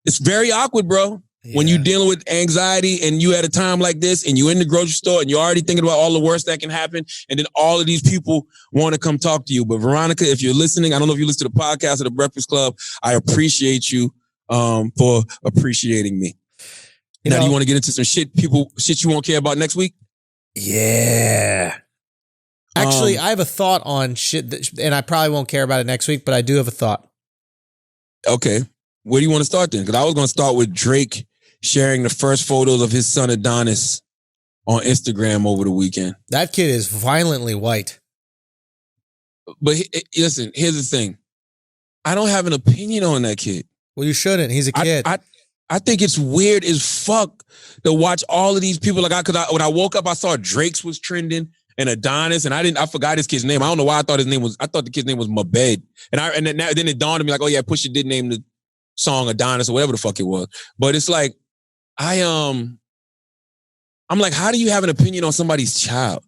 it's very awkward, bro. When you're dealing with anxiety and you at a time like this and you're in the grocery store and you're already thinking about all the worst that can happen. And then all of these people want to come talk to you. But Veronica, if you're listening, I don't know if you listen to the podcast or the Breakfast Club. I appreciate you for appreciating me. Now, do you want to get into some shit you won't care about next week? Yeah. Actually, I have a thought on shit, and I probably won't care about it next week, but I do have a thought. Okay. Where do you want to start then? Because I was going to start with Drake sharing the first photos of his son Adonis on Instagram over the weekend. That kid is violently white. But listen, here's the thing. I don't have an opinion on that kid. Well, you shouldn't. He's a kid. I think it's weird as fuck to watch all of these people. When I woke up, I saw Drake's was trending and Adonis, and I forgot his kid's name. I don't know why I thought the kid's name was Mabed. And then it dawned on me like, oh yeah, Pusha did name the song Adonis or whatever the fuck it was. But it's like, I'm like, how do you have an opinion on somebody's child?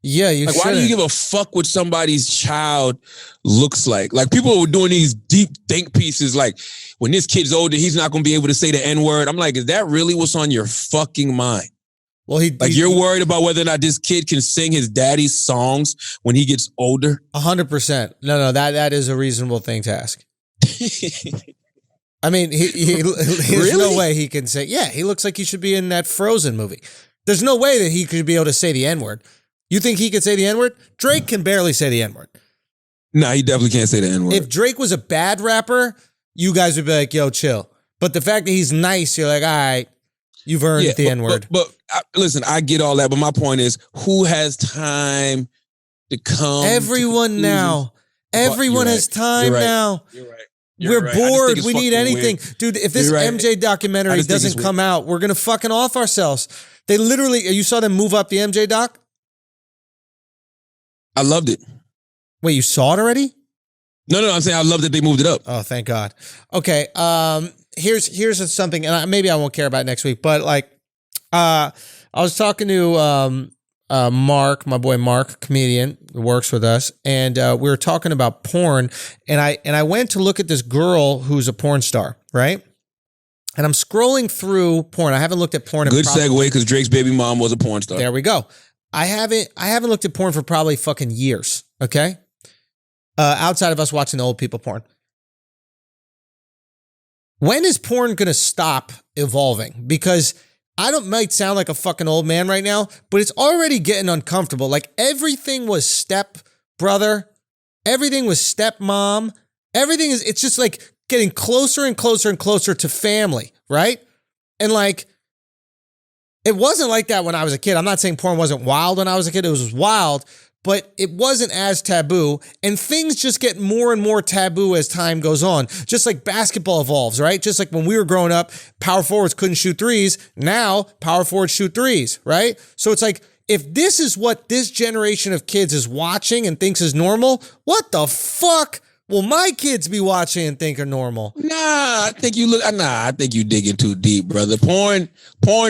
Yeah, you like, why do you give a fuck what somebody's child looks like? Like, people were doing these deep think pieces like, when this kid's older, he's not going to be able to say the N-word. I'm like, is that really what's on your fucking mind? Well, you're worried about whether or not this kid can sing his daddy's songs when he gets older? 100%. No, that is a reasonable thing to ask. I mean, there's Really? no way he can say, yeah, he looks like he should be in that Frozen movie. There's no way that he could be able to say the N-word. You think he could say the N-word? Drake can barely say the N-word. No, he definitely can't say the N-word. If Drake was a bad rapper, you guys would be like, yo, chill. But the fact that he's nice, you're like, all right, you've earned the N-word. But listen, I get all that, but my point is, who has time to come? Everyone now. Everyone has time now. You're right. We're bored. We need anything. Weird. Dude, if this MJ documentary doesn't come out, we're going to fucking off ourselves. They literally, you saw them move up the MJ doc? I loved it. Wait, you saw it already? No, I'm saying I love that they moved it up. Oh, thank God. Okay, here's something, and maybe I won't care about it next week, but like, I was talking to Mark, my boy Mark, comedian who works with us, and we were talking about porn, and I went to look at this girl who's a porn star, right? And I'm scrolling through porn. I haven't looked at porn. Good segue, because Drake's baby mom was a porn star. There we go. I haven't looked at porn for probably fucking years. Okay, outside of us watching the old people porn. When is porn gonna stop evolving? Because might sound like a fucking old man right now, but it's already getting uncomfortable. Like, everything was step brother, everything was stepmom, it's just like getting closer and closer and closer to family, right? And like, it wasn't like that when I was a kid. I'm not saying porn wasn't wild when I was a kid. It was wild, but it wasn't as taboo. And things just get more and more taboo as time goes on. Just like basketball evolves, right? Just like when we were growing up, power forwards couldn't shoot threes. Now, power forwards shoot threes, right? So it's like, if this is what this generation of kids is watching and thinks is normal, what the fuck will my kids be watching and think are normal? I think you digging too deep, brother. Porn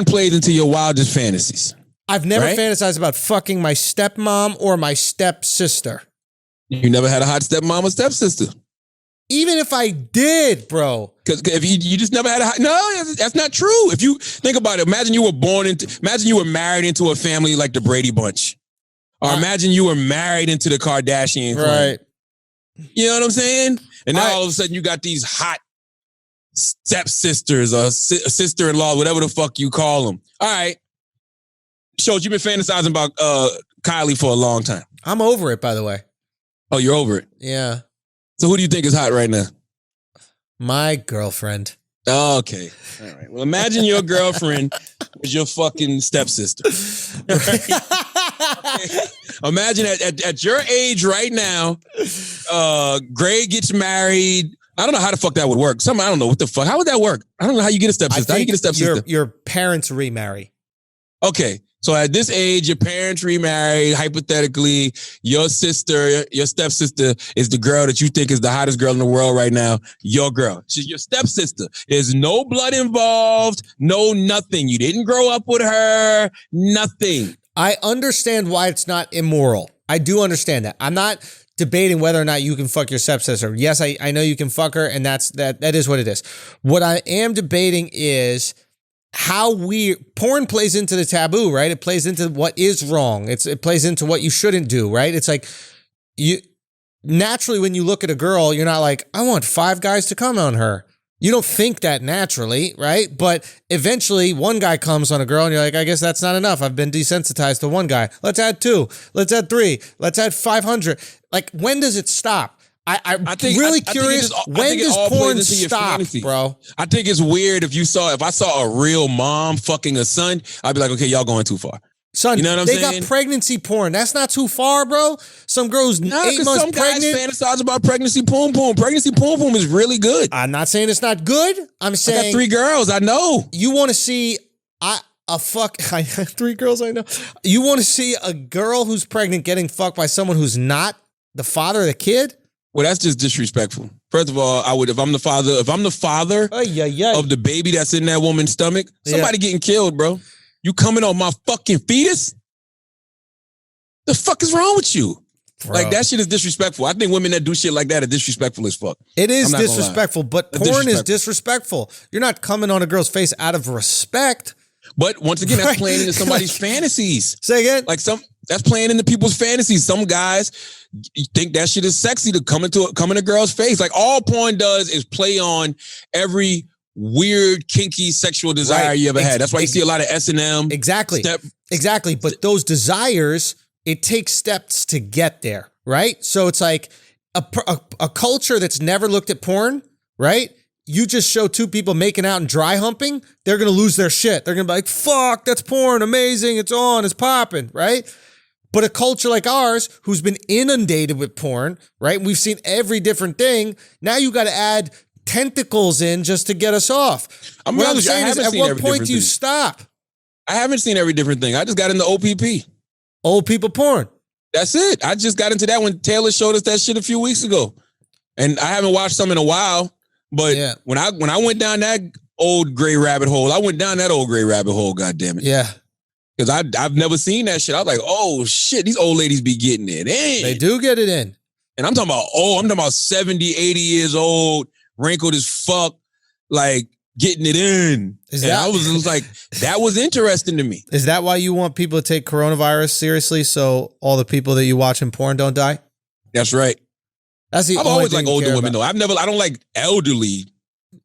plays into your wildest fantasies. I've never fantasized about fucking my stepmom or my stepsister. You never had a hot stepmom or stepsister? Even if I did, bro. Because if you just never had a hot... No, that's not true. If you think about it, imagine you were married into a family like the Brady Bunch. Or imagine you were married into the Kardashian clan. Right. You know what I'm saying? And now all of a sudden you got these hot stepsisters or sister-in-law, whatever the fuck you call them. All right. Shows you've been fantasizing about Kylie for a long time. I'm over it, by the way. Oh, you're over it? Yeah. So who do you think is hot right now? My girlfriend. Oh, okay. All right. Well, imagine your girlfriend was your fucking stepsister. Okay. Imagine at your age right now, Greg gets married. I don't know how the fuck that would work. I don't know what the fuck. How would that work? I don't know how you get a stepsister. How you get a stepsister? Your parents remarry. Okay. So at this age, your parents remarried. Hypothetically, your stepsister is the girl that you think is the hottest girl in the world right now. Your girl. She's your stepsister. There's no blood involved. No nothing. You didn't grow up with her. Nothing. I understand why it's not immoral. I do understand that. I'm not debating whether or not you can fuck your stepsister. Yes, I know you can fuck her, and that is what it is. What I am debating is how porn plays into the taboo, right? It plays into what is wrong. It plays into what you shouldn't do, right? It's like you naturally when you look at a girl, you're not like, I want 5 guys to come on her. You don't think that naturally, right? But eventually one guy comes on a girl and you're like, I guess that's not enough. I've been desensitized to one guy. Let's add 2. Let's add 3. Let's add 500. Like, when does it stop? I'm really curious. When does porn stop, bro? I think it's weird if I saw a real mom fucking a son, I'd be like, okay, y'all going too far. Son, you know what I'm saying? They got pregnancy porn. That's not too far, bro. Some girls 8 months some pregnant. Guys fantasize about pregnancy poom poom. Pregnancy poom poom is really good. I'm not saying it's not good. I'm saying I got 3 girls. I know. You want to see I have 3 girls I know. You want to see a girl who's pregnant getting fucked by someone who's not the father of the kid? Well, that's just disrespectful. First of all, I would if I'm the father of the baby that's in that woman's stomach, somebody getting killed, bro. You coming on my fucking fetus? The fuck is wrong with you? Bro. Like, that shit is disrespectful. I think women that do shit like that are disrespectful as fuck. It is disrespectful, but porn is disrespectful. You're not coming on a girl's face out of respect. But once again, that's playing into somebody's fantasies. Say again? Like that's playing into people's fantasies. Some guys think that shit is sexy to come into a girl's face. Like, all porn does is play on every weird, kinky sexual desire you ever had. That's why you see a lot of S&M. Exactly. Exactly. But those desires, it takes steps to get there, right? So it's like a culture that's never looked at porn, right? You just show 2 people making out and dry humping, they're going to lose their shit. They're going to be like, fuck, that's porn, amazing, it's on, it's popping, right? But a culture like ours, who's been inundated with porn, right? We've seen every different thing. Now you got to add tentacles in just to get us off. What I'm saying is, at what point do you stop? I haven't seen every different thing. I just got into OPP. Old people porn. That's it. I just got into that when Taylor showed us that shit a few weeks ago. And I haven't watched some in a while. But when I went down that old gray rabbit hole, goddammit. Yeah. Because I've never seen that shit. I was like, oh shit, these old ladies be getting it in. They do get it in. And I'm talking about 70, 80 years old, wrinkled as fuck, like getting it in. I was like, that was interesting to me. Is that why you want people to take coronavirus seriously so all the people that you watch in porn don't die? That's right. That's the I've always liked older women though. I don't like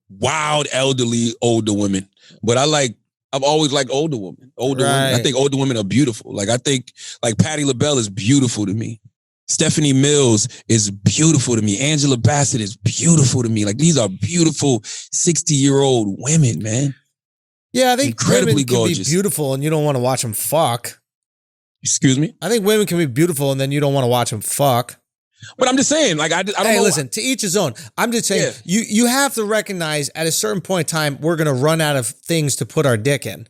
wild elderly older women, but I've always liked older women. Women. I think older women are beautiful. Like, I think like Patti LaBelle is beautiful to me. Stephanie Mills is beautiful to me. Angela Bassett is beautiful to me. Like, these are beautiful 60-year-old women, man. Yeah, I think incredibly women can gorgeous. be beautiful and you don't want to watch them fuck. Excuse me? I think women can be beautiful and then you don't want to watch them fuck. But I'm just saying, like, I don't know. Hey, listen, to each his own. I'm just saying, you have to recognize at a certain point in time, we're going to run out of things to put our dick in,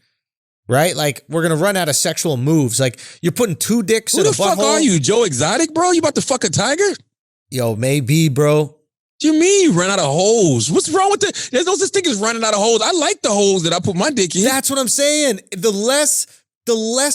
right? Like, we're going to run out of sexual moves. Like, you're putting 2 dicks in a butthole. Who the fuck are you, Joe Exotic, bro? You about to fuck a tiger? Yo, maybe, bro. What do you mean you run out of holes? What's wrong with it? There's no such thing as running out of holes. I like the holes that I put my dick in. That's what I'm saying. The less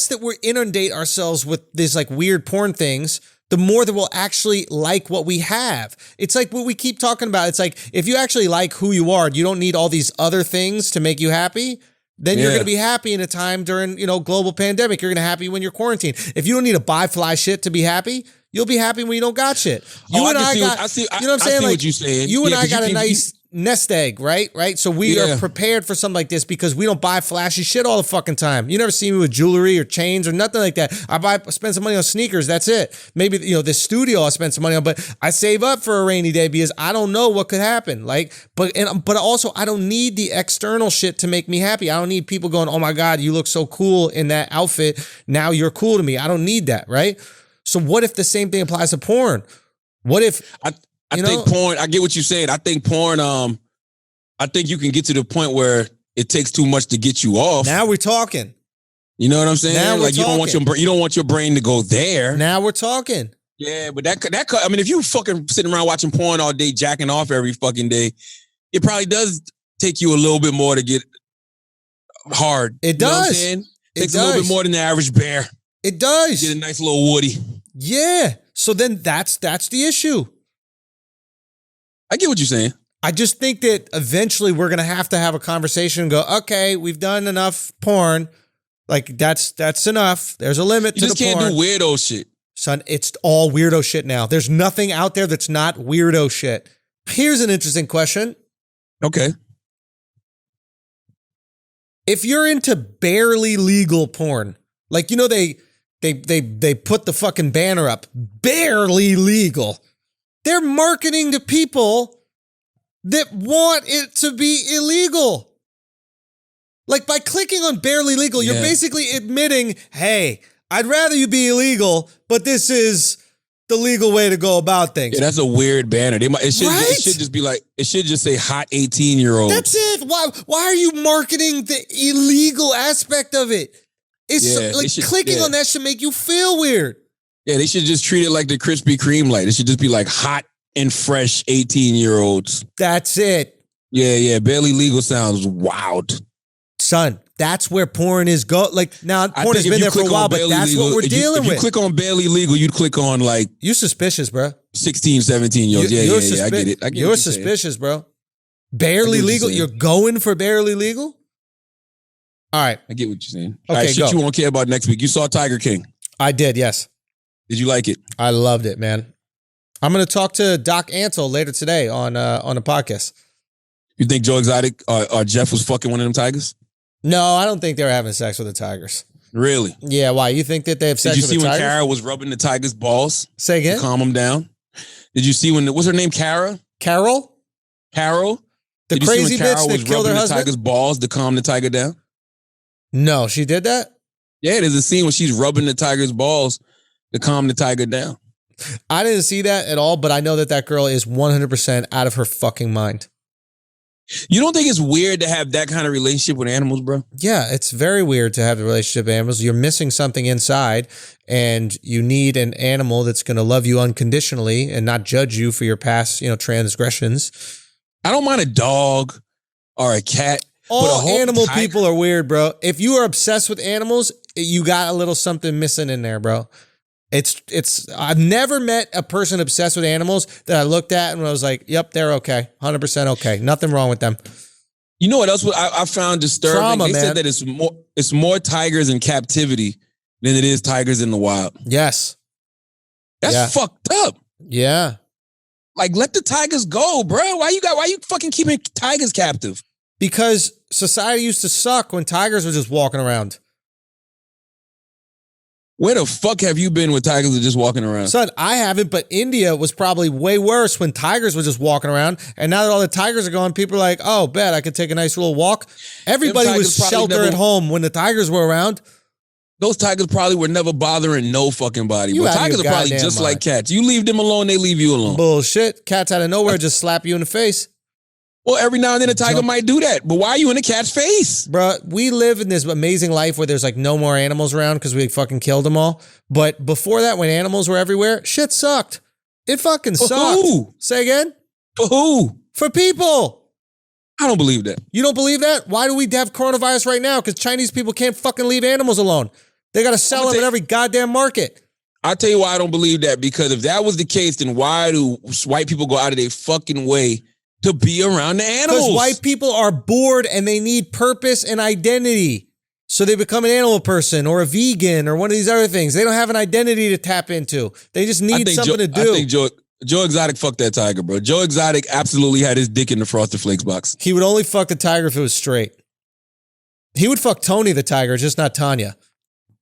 that we inundate ourselves with these like weird porn things, the more that we'll actually like what we have. It's like what we keep talking about. It's like, if you actually like who you are, you don't need all these other things to make you happy, then you're going to be happy in a time during, global pandemic. You're going to be happy when you're quarantined. If you don't need to buy fly shit to be happy, you'll be happy when you don't got shit. You and I got, you know what I'm saying? I see like, what you're saying. You and I got a nice nest egg, right? So we are prepared for something like this because we don't buy flashy shit all the fucking time. You never see me with jewelry or chains or nothing like that. I spend some money on sneakers. That's it. Maybe, this studio I spend some money on, but I save up for a rainy day because I don't know what could happen. But also I don't need the external shit to make me happy. I don't need people going, oh my God, you look so cool in that outfit. Now you're cool to me. I don't need that, right? So what if the same thing applies to porn? What if I think porn, I get what you're saying. I think porn, I think you can get to the point where it takes too much to get you off. Now we're talking. You know what I'm saying? Now like, you don't want your brain to go there. Now we're talking. Yeah, but I mean, if you fucking sitting around watching porn all day, jacking off every fucking day, it probably does take you a little bit more to get hard. It does. It takes a little bit more than the average bear. It does. Get a nice little woody. Yeah. So then that's the issue. I get what you're saying. I just think that eventually we're going to have a conversation and go, okay, we've done enough porn. Like, that's enough. There's a limit to the porn. You just can't do weirdo shit. Son, it's all weirdo shit now. There's nothing out there that's not weirdo shit. Here's an interesting question. Okay. If you're into barely legal porn, like, you know, they put the fucking banner up, barely legal. They're marketing to people that want it to be illegal. Like, by clicking on barely legal, you're basically admitting, hey, I'd rather you be illegal, but this is the legal way to go about things. Yeah, that's a weird banner. It should just be like, it should just say hot 18-year-olds. That's it. Why are you marketing the illegal aspect of it? It's clicking on that should make you feel weird. Yeah, they should just treat it like the Krispy Kreme light. It should just be like hot and fresh 18-year-olds. That's it. Yeah. Barely legal sounds wild. Son, that's where porn is like, now porn has been there for a while, but that's what we're dealing with. If you click on barely legal, you'd click on like... You're suspicious, bro. 16, 17-years. Yeah, I get it. You're suspicious, bro. Barely legal? You're going for barely legal? All right. I get what you're saying. Okay, all right, shit go. you won't care about next week. You saw Tiger King. I did, yes. Did you like it? I loved it, man. I'm going to talk to Doc Antle later today on the podcast. You think Joe Exotic or Jeff was fucking one of them tigers? No, I don't think they were having sex with the tigers. Really? Yeah, why? You think that they have sex with the tigers? Did you see when Kara was rubbing the tiger's balls? Say again? To calm him down? Did you see what's her name, Kara? Carol? The crazy bitch that killed her husband? The tiger's balls to calm the tiger down? No, she did that? Yeah, there's a scene where she's rubbing the tiger's balls to calm the tiger down. I didn't see that at all, but I know that girl is 100% out of her fucking mind. You don't think it's weird to have that kind of relationship with animals, bro? Yeah, it's very weird to have the relationship with animals. You're missing something inside, and you need an animal that's going to love you unconditionally and not judge you for your past, transgressions. I don't mind a dog or a cat. All animal people are weird, bro. If you are obsessed with animals, you got a little something missing in there, bro. I've never met a person obsessed with animals that I looked at and I was like, yep, they're okay. 100% okay. Nothing wrong with them. You know what else I found disturbing? Trauma, they man. said that it's more tigers in captivity than it is tigers in the wild. Yes. That's fucked up. Yeah. Like, let the tigers go, bro. Why you fucking keeping tigers captive? Because society used to suck when tigers were just walking around. Where the fuck have you been when tigers are just walking around? Son, I haven't, but India was probably way worse when tigers were just walking around. And now that all the tigers are gone, people are like, oh, bet I could take a nice little walk. Everybody was shelter at home when the tigers were around. Those tigers probably were never bothering no fucking body. But tigers are probably just like cats. You leave them alone, they leave you alone. Bullshit. Cats out of nowhere just slap you in the face. Well, every now and then a tiger might do that. But why are you in a cat's face? Bro, we live in this amazing life where there's like no more animals around because we fucking killed them all. But before that, when animals were everywhere, shit sucked. It fucking sucked. For who? Say again? For who? For people. I don't believe that. You don't believe that? Why do we have coronavirus right now? Because Chinese people can't fucking leave animals alone. They got to sell them in every goddamn market. I'll tell you why I don't believe that. Because if that was the case, then why do white people go out of their fucking way to be around the animals? Because white people are bored and they need purpose and identity. So they become an animal person or a vegan or one of these other things. They don't have an identity to tap into. They just need something to do. I think Joe Exotic fucked that tiger, bro. Joe Exotic absolutely had his dick in the Frosted Flakes box. He would only fuck the tiger if it was straight. He would fuck Tony the tiger, just not Tanya.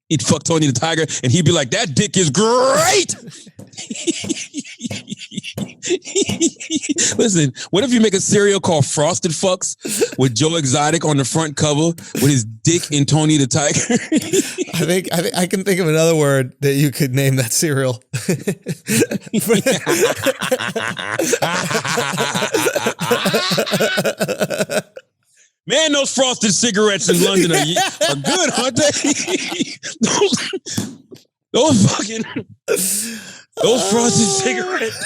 He'd fuck Tony the tiger and he'd be like, that dick is great. Listen, what if you make a cereal called Frosted Fucks with Joe Exotic on the front cover with his dick in Tony the tiger? I think I can think of another word that you could name that cereal. Man, those frosted cigarettes in London are good, aren't they? those frosted cigarettes.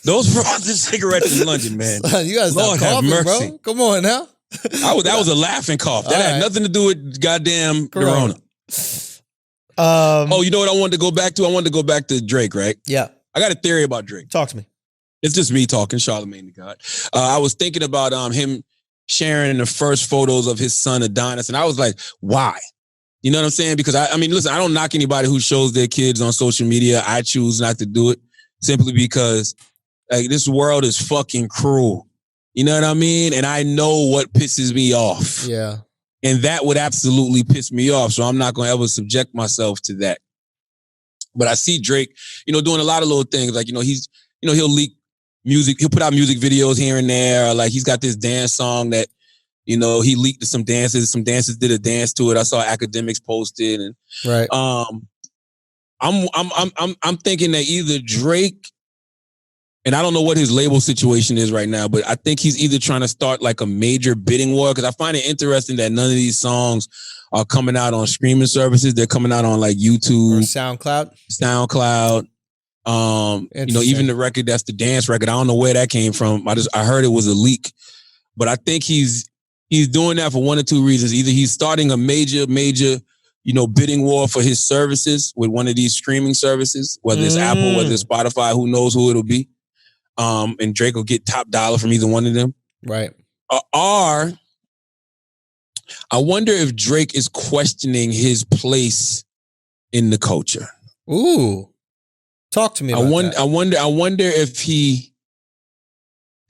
Those frosted cigarettes in London, man. You guys stop coughing, bro. Come on now. That was a laughing cough. That had nothing to do with goddamn Corona. Oh, you know what I wanted to go back to? I wanted to go back to Drake, right? Yeah. I got a theory about Drake. Talk to me. It's just me talking, Charlamagne the God. I was thinking about him sharing the first photos of his son Adonis, and I was like, why? You know what I'm saying? Because I mean, listen, I don't knock anybody who shows their kids on social media. I choose not to do it simply because like this world is fucking cruel. You know what I mean? And I know what pisses me off. Yeah. And that would absolutely piss me off. So I'm not going to ever subject myself to that. But I see Drake, doing a lot of little things. Like, he'll leak music. He'll put out music videos here and there. Like he's got this dance song that, he leaked some dances. Some dancers did a dance to it. I saw academics posted. And right. I'm thinking that either Drake, and I don't know what his label situation is right now, but I think he's either trying to start like a major bidding war, because I find it interesting that none of these songs are coming out on streaming services. They're coming out on like YouTube, or SoundCloud. Even the record that's the dance record. I don't know where that came from. I heard it was a leak, but I think he's doing that for one or two reasons. Either he's starting a major, bidding war for his services with one of these streaming services, whether it's Apple, whether it's Spotify, who knows who it'll be. And Drake will get top dollar from either one of them. Right. Or I wonder if Drake is questioning his place in the culture. Ooh. Talk to me about that. I wonder if he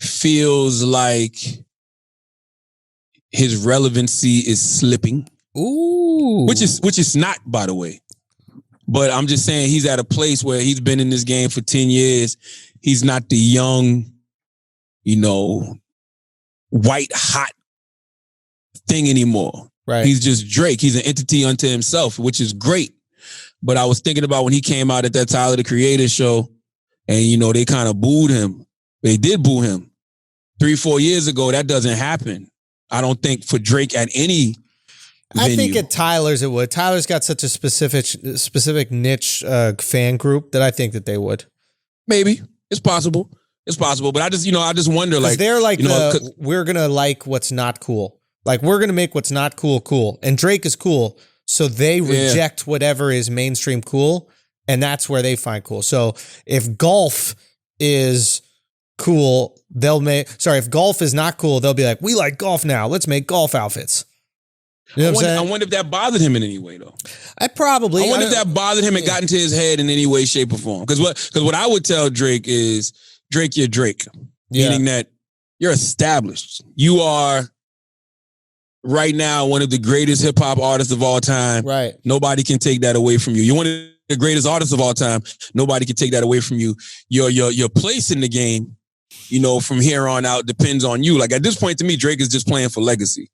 feels like his relevancy is slipping. Ooh. Which is not, by the way. But I'm just saying he's at a place where he's been in this game for 10 years. He's not the young, white hot thing anymore. Right. He's just Drake. He's an entity unto himself, which is great. But I was thinking about when he came out at that Tyler the Creator show and, they kind of booed him. They did boo him 3-4 years ago. That doesn't happen. I don't think for Drake at any venue. I think at Tyler's it would. Tyler's got such a specific niche fan group that I think that they would. Maybe. It's possible. But I just wonder, like, they're like, we're going to like what's not cool. Like, we're going to make what's not cool. And Drake is cool. So they reject whatever is mainstream cool. And that's where they find cool. So if golf is cool, if golf is not cool, they'll be like, we like golf now. Let's make golf outfits. You know what I'm saying? I wonder if that bothered him in any way, though. I wonder if that bothered him and got into his head in any way, shape, or form. Because what I would tell Drake is, Drake, you're Drake. Yeah. Meaning that you're established. You are right now one of the greatest hip hop artists of all time. Right. Nobody can take that away from you. You're one of the greatest artists of all time. Nobody can take that away from you. Your place in the game, from here on out depends on you. Like at this point, to me, Drake is just playing for legacy.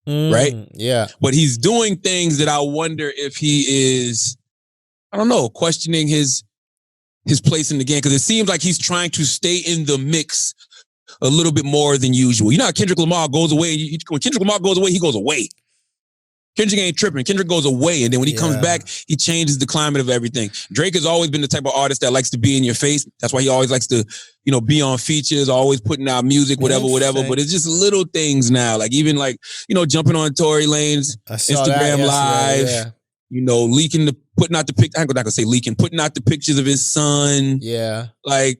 Right? Yeah. But he's doing things that I wonder if he is, I don't know, questioning his place in the game. Because it seems like he's trying to stay in the mix a little bit more than usual. You know how Kendrick Lamar goes away? When Kendrick Lamar goes away, he goes away. Kendrick ain't tripping. Kendrick goes away. And then when he comes back, he changes the climate of everything. Drake has always been the type of artist that likes to be in your face. That's why he always likes to, be on features, always putting out music, whatever. But it's just little things now. Like even like, jumping on Tory Lane's Instagram Live, putting out the picture. I'm not gonna say leaking, putting out the pictures of his son. Yeah. Like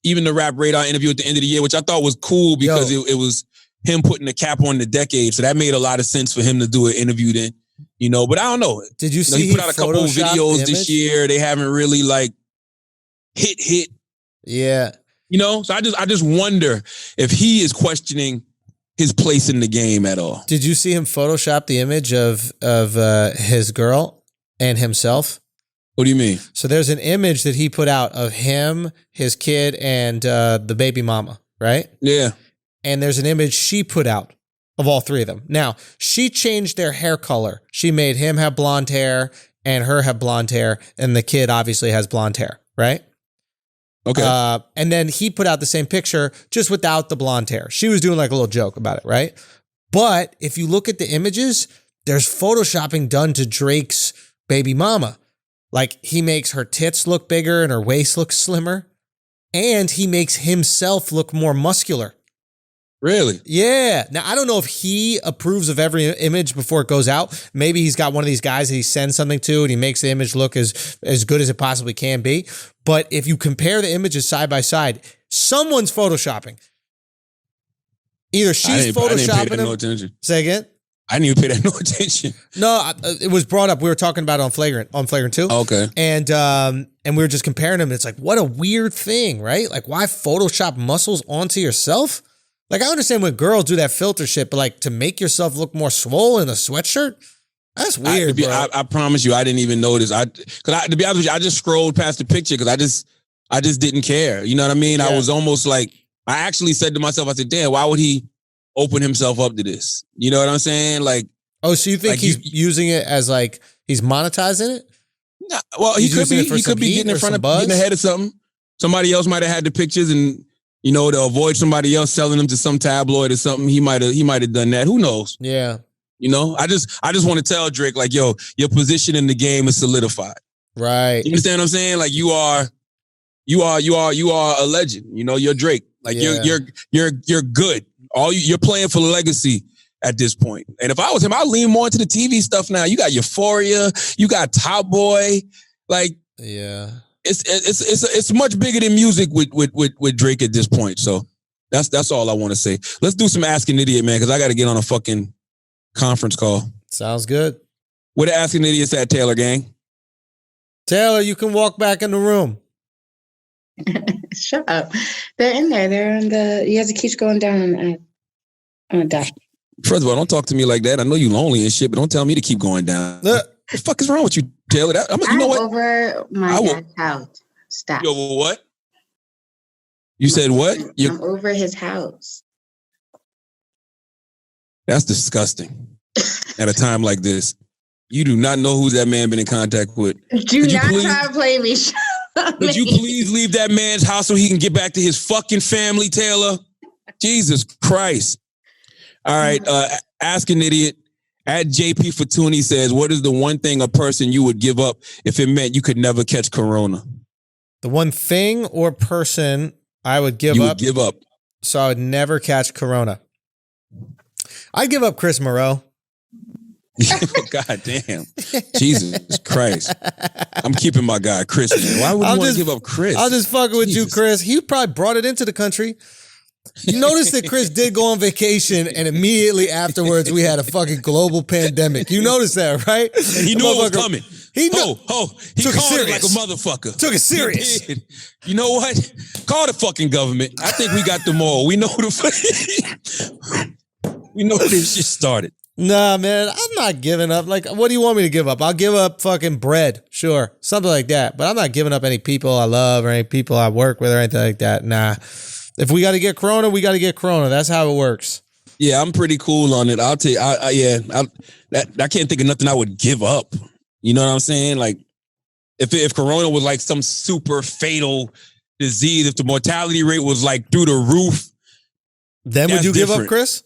even the Rap Radar interview at the end of the year, which I thought was cool because it was him putting the cap on the decade. So that made a lot of sense for him to do an interview then, but I don't know. Did you see he put out a couple of videos this year. They haven't really like hit. Yeah. So I just wonder if he is questioning his place in the game at all. Did you see him Photoshop the image of his girl and himself? What do you mean? So there's an image that he put out of him, his kid, and the baby mama, right? Yeah. And there's an image she put out of all three of them. Now, she changed their hair color. She made him have blonde hair and her have blonde hair, and the kid obviously has blonde hair, right? Okay. And then he put out the same picture just without the blonde hair. She was doing like a little joke about it, right? But if you look at the images, there's photoshopping done to Drake's baby mama. Like he makes her tits look bigger and her waist look slimmer. And he makes himself look more muscular. Really? Yeah. Now, I don't know if he approves of every image before it goes out. Maybe he's got one of these guys that he sends something to and he makes the image look as good as it possibly can be. But if you compare the images side by side, someone's photoshopping. Either she's I didn't pay photoshopping that no him. attention. Say again? I didn't even pay that no attention. No, it was brought up. We were talking about it on Flagrant 2. Okay. And we were just comparing them. It's like, what a weird thing, right? Like, why Photoshop muscles onto yourself? Like, I understand when girls do that filter shit, but like to make yourself look more swole in a sweatshirt, that's weird, bro. I promise you, I didn't even notice. To be honest with you, I just scrolled past the picture because I just didn't care. You know what I mean? Yeah. I was almost like, I actually said to myself, I said, damn, why would he open himself up to this? You know what I'm saying? Like, Oh, so you think like he's using it as like he's monetizing it? nah, well, He's he could using be. it for He some could be heat getting in or front some of, buzz? getting ahead of something. Somebody else might have had the pictures, and you know, to avoid somebody else selling them to some tabloid or something. He might have done that. Who knows? Yeah. You know, I just want to tell Drake, like, yo, your position in the game is solidified. Right. You understand what I'm saying? Like, you are a legend. You know, you're Drake. Like, Yeah. you're good. You're playing for legacy at this point. And if I was him, I'd lean more into the TV stuff now. You got Euphoria, you got Top Boy. Like, Yeah. it's much bigger than music with Drake at this point. So that's all I want to say. Let's do some Ask an Idiot, man, because I got to get on a fucking conference call. Sounds good. Where the Ask an Idiots at, Taylor gang? Taylor, you can walk back in the room. Shut up. They're in there. They're on the. You have to keep going down on a dash. First of all, don't talk to me like that. I know you lonely and shit, but don't tell me to keep going down. Look. What the fuck is wrong with you, Taylor? You know I'm what? over my dad's house. Stop. Yo, what? You said what? I'm over his house. That's disgusting. At a time like this, you do not know who that man been in contact with. Do not try to play me. Could you please leave that man's house so he can get back to his fucking family, Taylor? Jesus Christ. All right. Ask an Idiot. At JP Fortuny says, what is the one thing a person you would give up if it meant you could never catch corona? The one thing or person I would give You up. would give up. So I would never catch corona. I'd give up Chris Moreau. God damn. Jesus Christ. I'm keeping my guy, Chris, man. Why would you want to give up Chris? I'll just fucking with you, Jesus. Chris. He probably brought it into the country. You notice that Chris did go on vacation and immediately afterwards we had a fucking global pandemic. You noticed that, right? And he knew it was coming. He knew. He Took it called it like a serious. motherfucker. Took it He serious. did. You know what? Call the fucking government. I think we got them all. We know we know this shit started. Nah, man, I'm not giving up. Like, what do you want me to give up? I'll give up fucking bread. Sure. Something like that. But I'm not giving up any people I love or any people I work with or anything like that. Nah. If we got to get corona, we got to get corona. That's how it works. Yeah, I'm pretty cool on it. I'll tell you. I can't think of nothing I would give up. You know what I'm saying? Like, if corona was like some super fatal disease, if the mortality rate was like through the roof, Then would That's you give up different. Chris?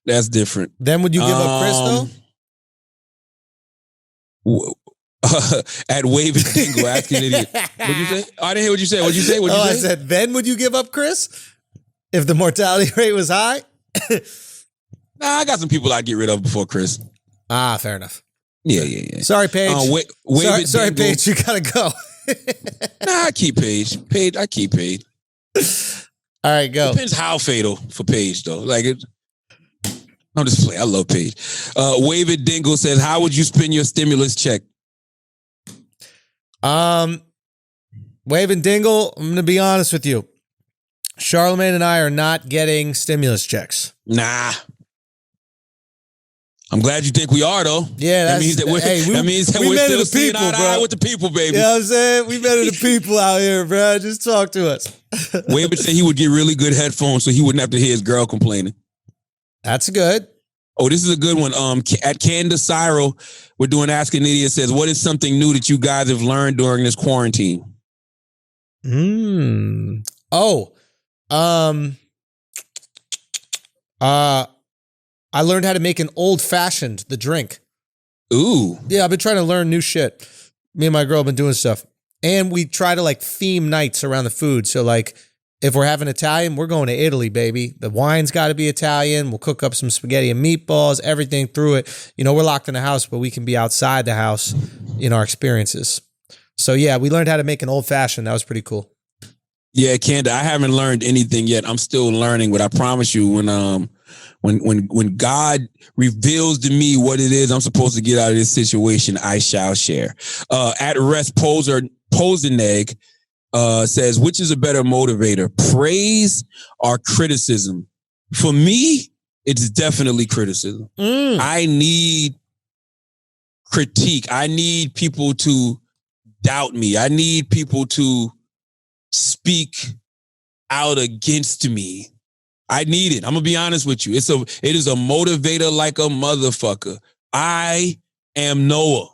that's different. Then would you give up Chris, though? At Wave and Dingle, asking an idiot. What'd you say? Oh, I didn't hear what you said. What'd you say? What'd you I say? said, then would you give up Chris? If the mortality rate was high? Nah, I got some people I'd get rid of before Chris. Ah, fair enough. Yeah. Sorry, Paige. Wave sorry, and Dingle. Paige, you gotta go. Nah, I keep Paige. I keep Paige. All right, go. Depends how fatal for Paige, though. Like, I'm just playing. I love Paige. Wave and Dingle says, how would you spend your stimulus check? Wave and Dingle, I'm gonna be honest with you. Charlamagne and I are not getting stimulus checks. Nah. I'm glad you think we are, though. Yeah, that means that we're, we men still of the seeing people, eye to eye bro. with the people, baby. You know what I'm saying? We better the people out here, bro. Just talk to us. Wave would say he would get really good headphones so he wouldn't have to hear his girl complaining. That's good. Oh, this is a good one. At Candace Cyril, we're doing Ask an Idiot. Says, what is something new that you guys have learned during this quarantine? I learned how to make an old fashioned, the drink. Ooh. Yeah, I've been trying to learn new shit. Me and my girl have been doing stuff. And we try to like theme nights around the food. So like If we're having Italian, we're going to Italy, baby. The wine's got to be Italian. We'll cook up some spaghetti and meatballs, everything through it. You know, we're locked in the house, but we can be outside the house in our experiences. So yeah, we learned how to make an old fashioned. That was pretty cool. Yeah, Kanda, I haven't learned anything yet. I'm still learning, but I promise you, when God reveals to me what it is I'm supposed to get out of this situation, I shall share. At rest Posenegg says, which is a better motivator, praise or criticism? For me, it's definitely criticism. I need critique. I need people to doubt me. I need people to speak out against me. I need it. I'm gonna be honest with you. It is a motivator like a motherfucker. I am Noah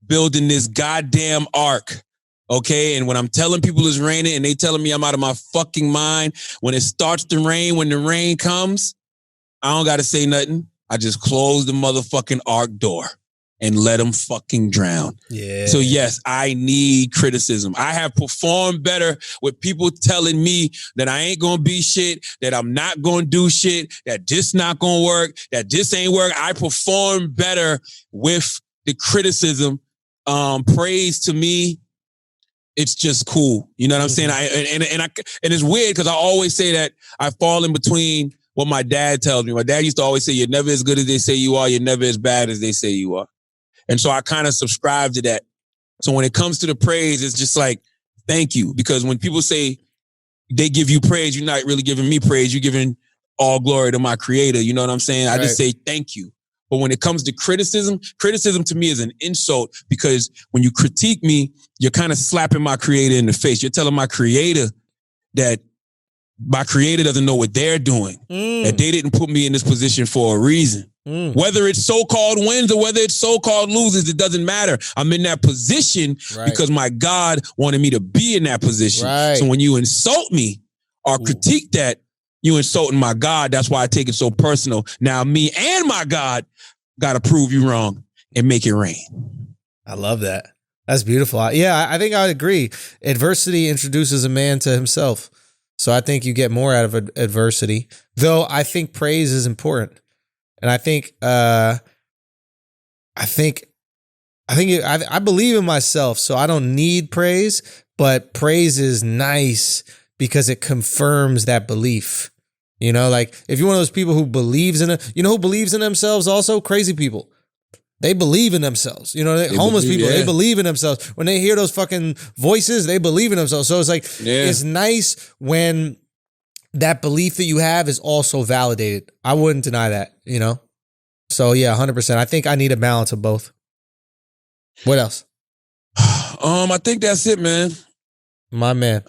building this goddamn ark. Okay. And when I'm telling people it's raining and they telling me I'm out of my fucking mind, when it starts to rain, when the rain comes, I don't gotta say nothing. I just close the motherfucking ark door and let them fucking drown. Yeah. So yes, I need criticism. I have performed better with people telling me that I ain't gonna be shit, that I'm not gonna do shit, that this not gonna work, that this ain't work. I perform better with the criticism. Praise to me, it's just cool. You know what I'm saying? And it's weird because I always say that I fall in between what my dad tells me. My dad used to always say, you're never as good as they say you are. You're never as bad as they say you are. And so I kind of subscribe to that. So when it comes to the praise, it's just like, thank you. Because when people say they give you praise, you're not really giving me praise. You're giving all glory to my creator. You know what I'm saying? I just say thank you. But when it comes to criticism to me is an insult because when you critique me, you're kind of slapping my creator in the face. You're telling my creator that my creator doesn't know what they're doing, that they didn't put me in this position for a reason. Whether it's so-called wins or whether it's so-called loses, it doesn't matter. I'm in that position because my God wanted me to be in that position. So when you insult me or critique that, you insulting my God. That's why I take it so personal. Now me and my God got to prove you wrong and make it rain. I love that. That's beautiful. Yeah, I think I would agree. Adversity introduces a man to himself. So I think you get more out of adversity, though I think praise is important. And I believe in myself, so I don't need praise, but praise is nice because it confirms that belief. You know, like if you're one of those people who believes in it, you know who believes in themselves also? Crazy people. They believe in themselves. You know, homeless people, they believe in themselves. When they hear those fucking voices, they believe in themselves. So it's like, it's nice when that belief that you have is also validated. I wouldn't deny that, you know? So yeah, 100%. I think I need a balance of both. What else? I think that's it, man. My man.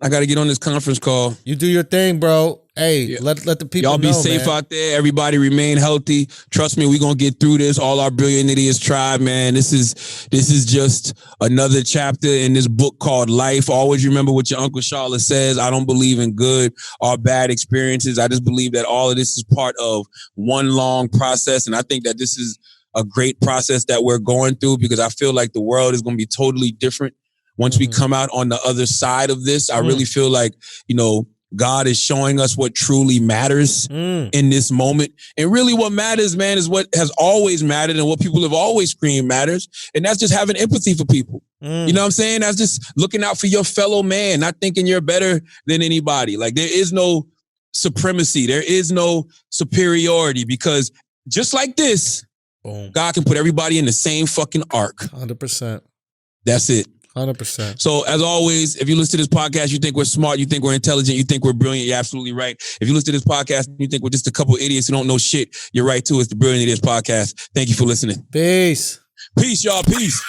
I got to get on this conference call. You do your thing, bro. Hey, let the people Y'all know, be safe man. out there. Everybody remain healthy. Trust me, we're going to get through this. All our brilliant idiots tribe, man. This is just another chapter in this book called Life. Always remember what your Uncle Charlotte says. I don't believe in good or bad experiences. I just believe that all of this is part of one long process. And I think that this is a great process that we're going through because I feel like the world is going to be totally different once we come out on the other side of this. I really feel like, you know, God is showing us what truly matters in this moment. And really what matters, man, is what has always mattered and what people have always screamed matters. And that's just having empathy for people. You know what I'm saying? That's just looking out for your fellow man, not thinking you're better than anybody. Like there is no supremacy. There is no superiority because just like this, God can put everybody in the same fucking ark. 100%. That's it. 100%. So as always, if you listen to this podcast, you think we're smart, you think we're intelligent, you think we're brilliant, you're absolutely right. If you listen to this podcast, you think we're just a couple idiots who don't know shit, you're right too. It's the Brilliant Idiots Podcast. Thank you for listening. Peace. Peace, y'all. Peace.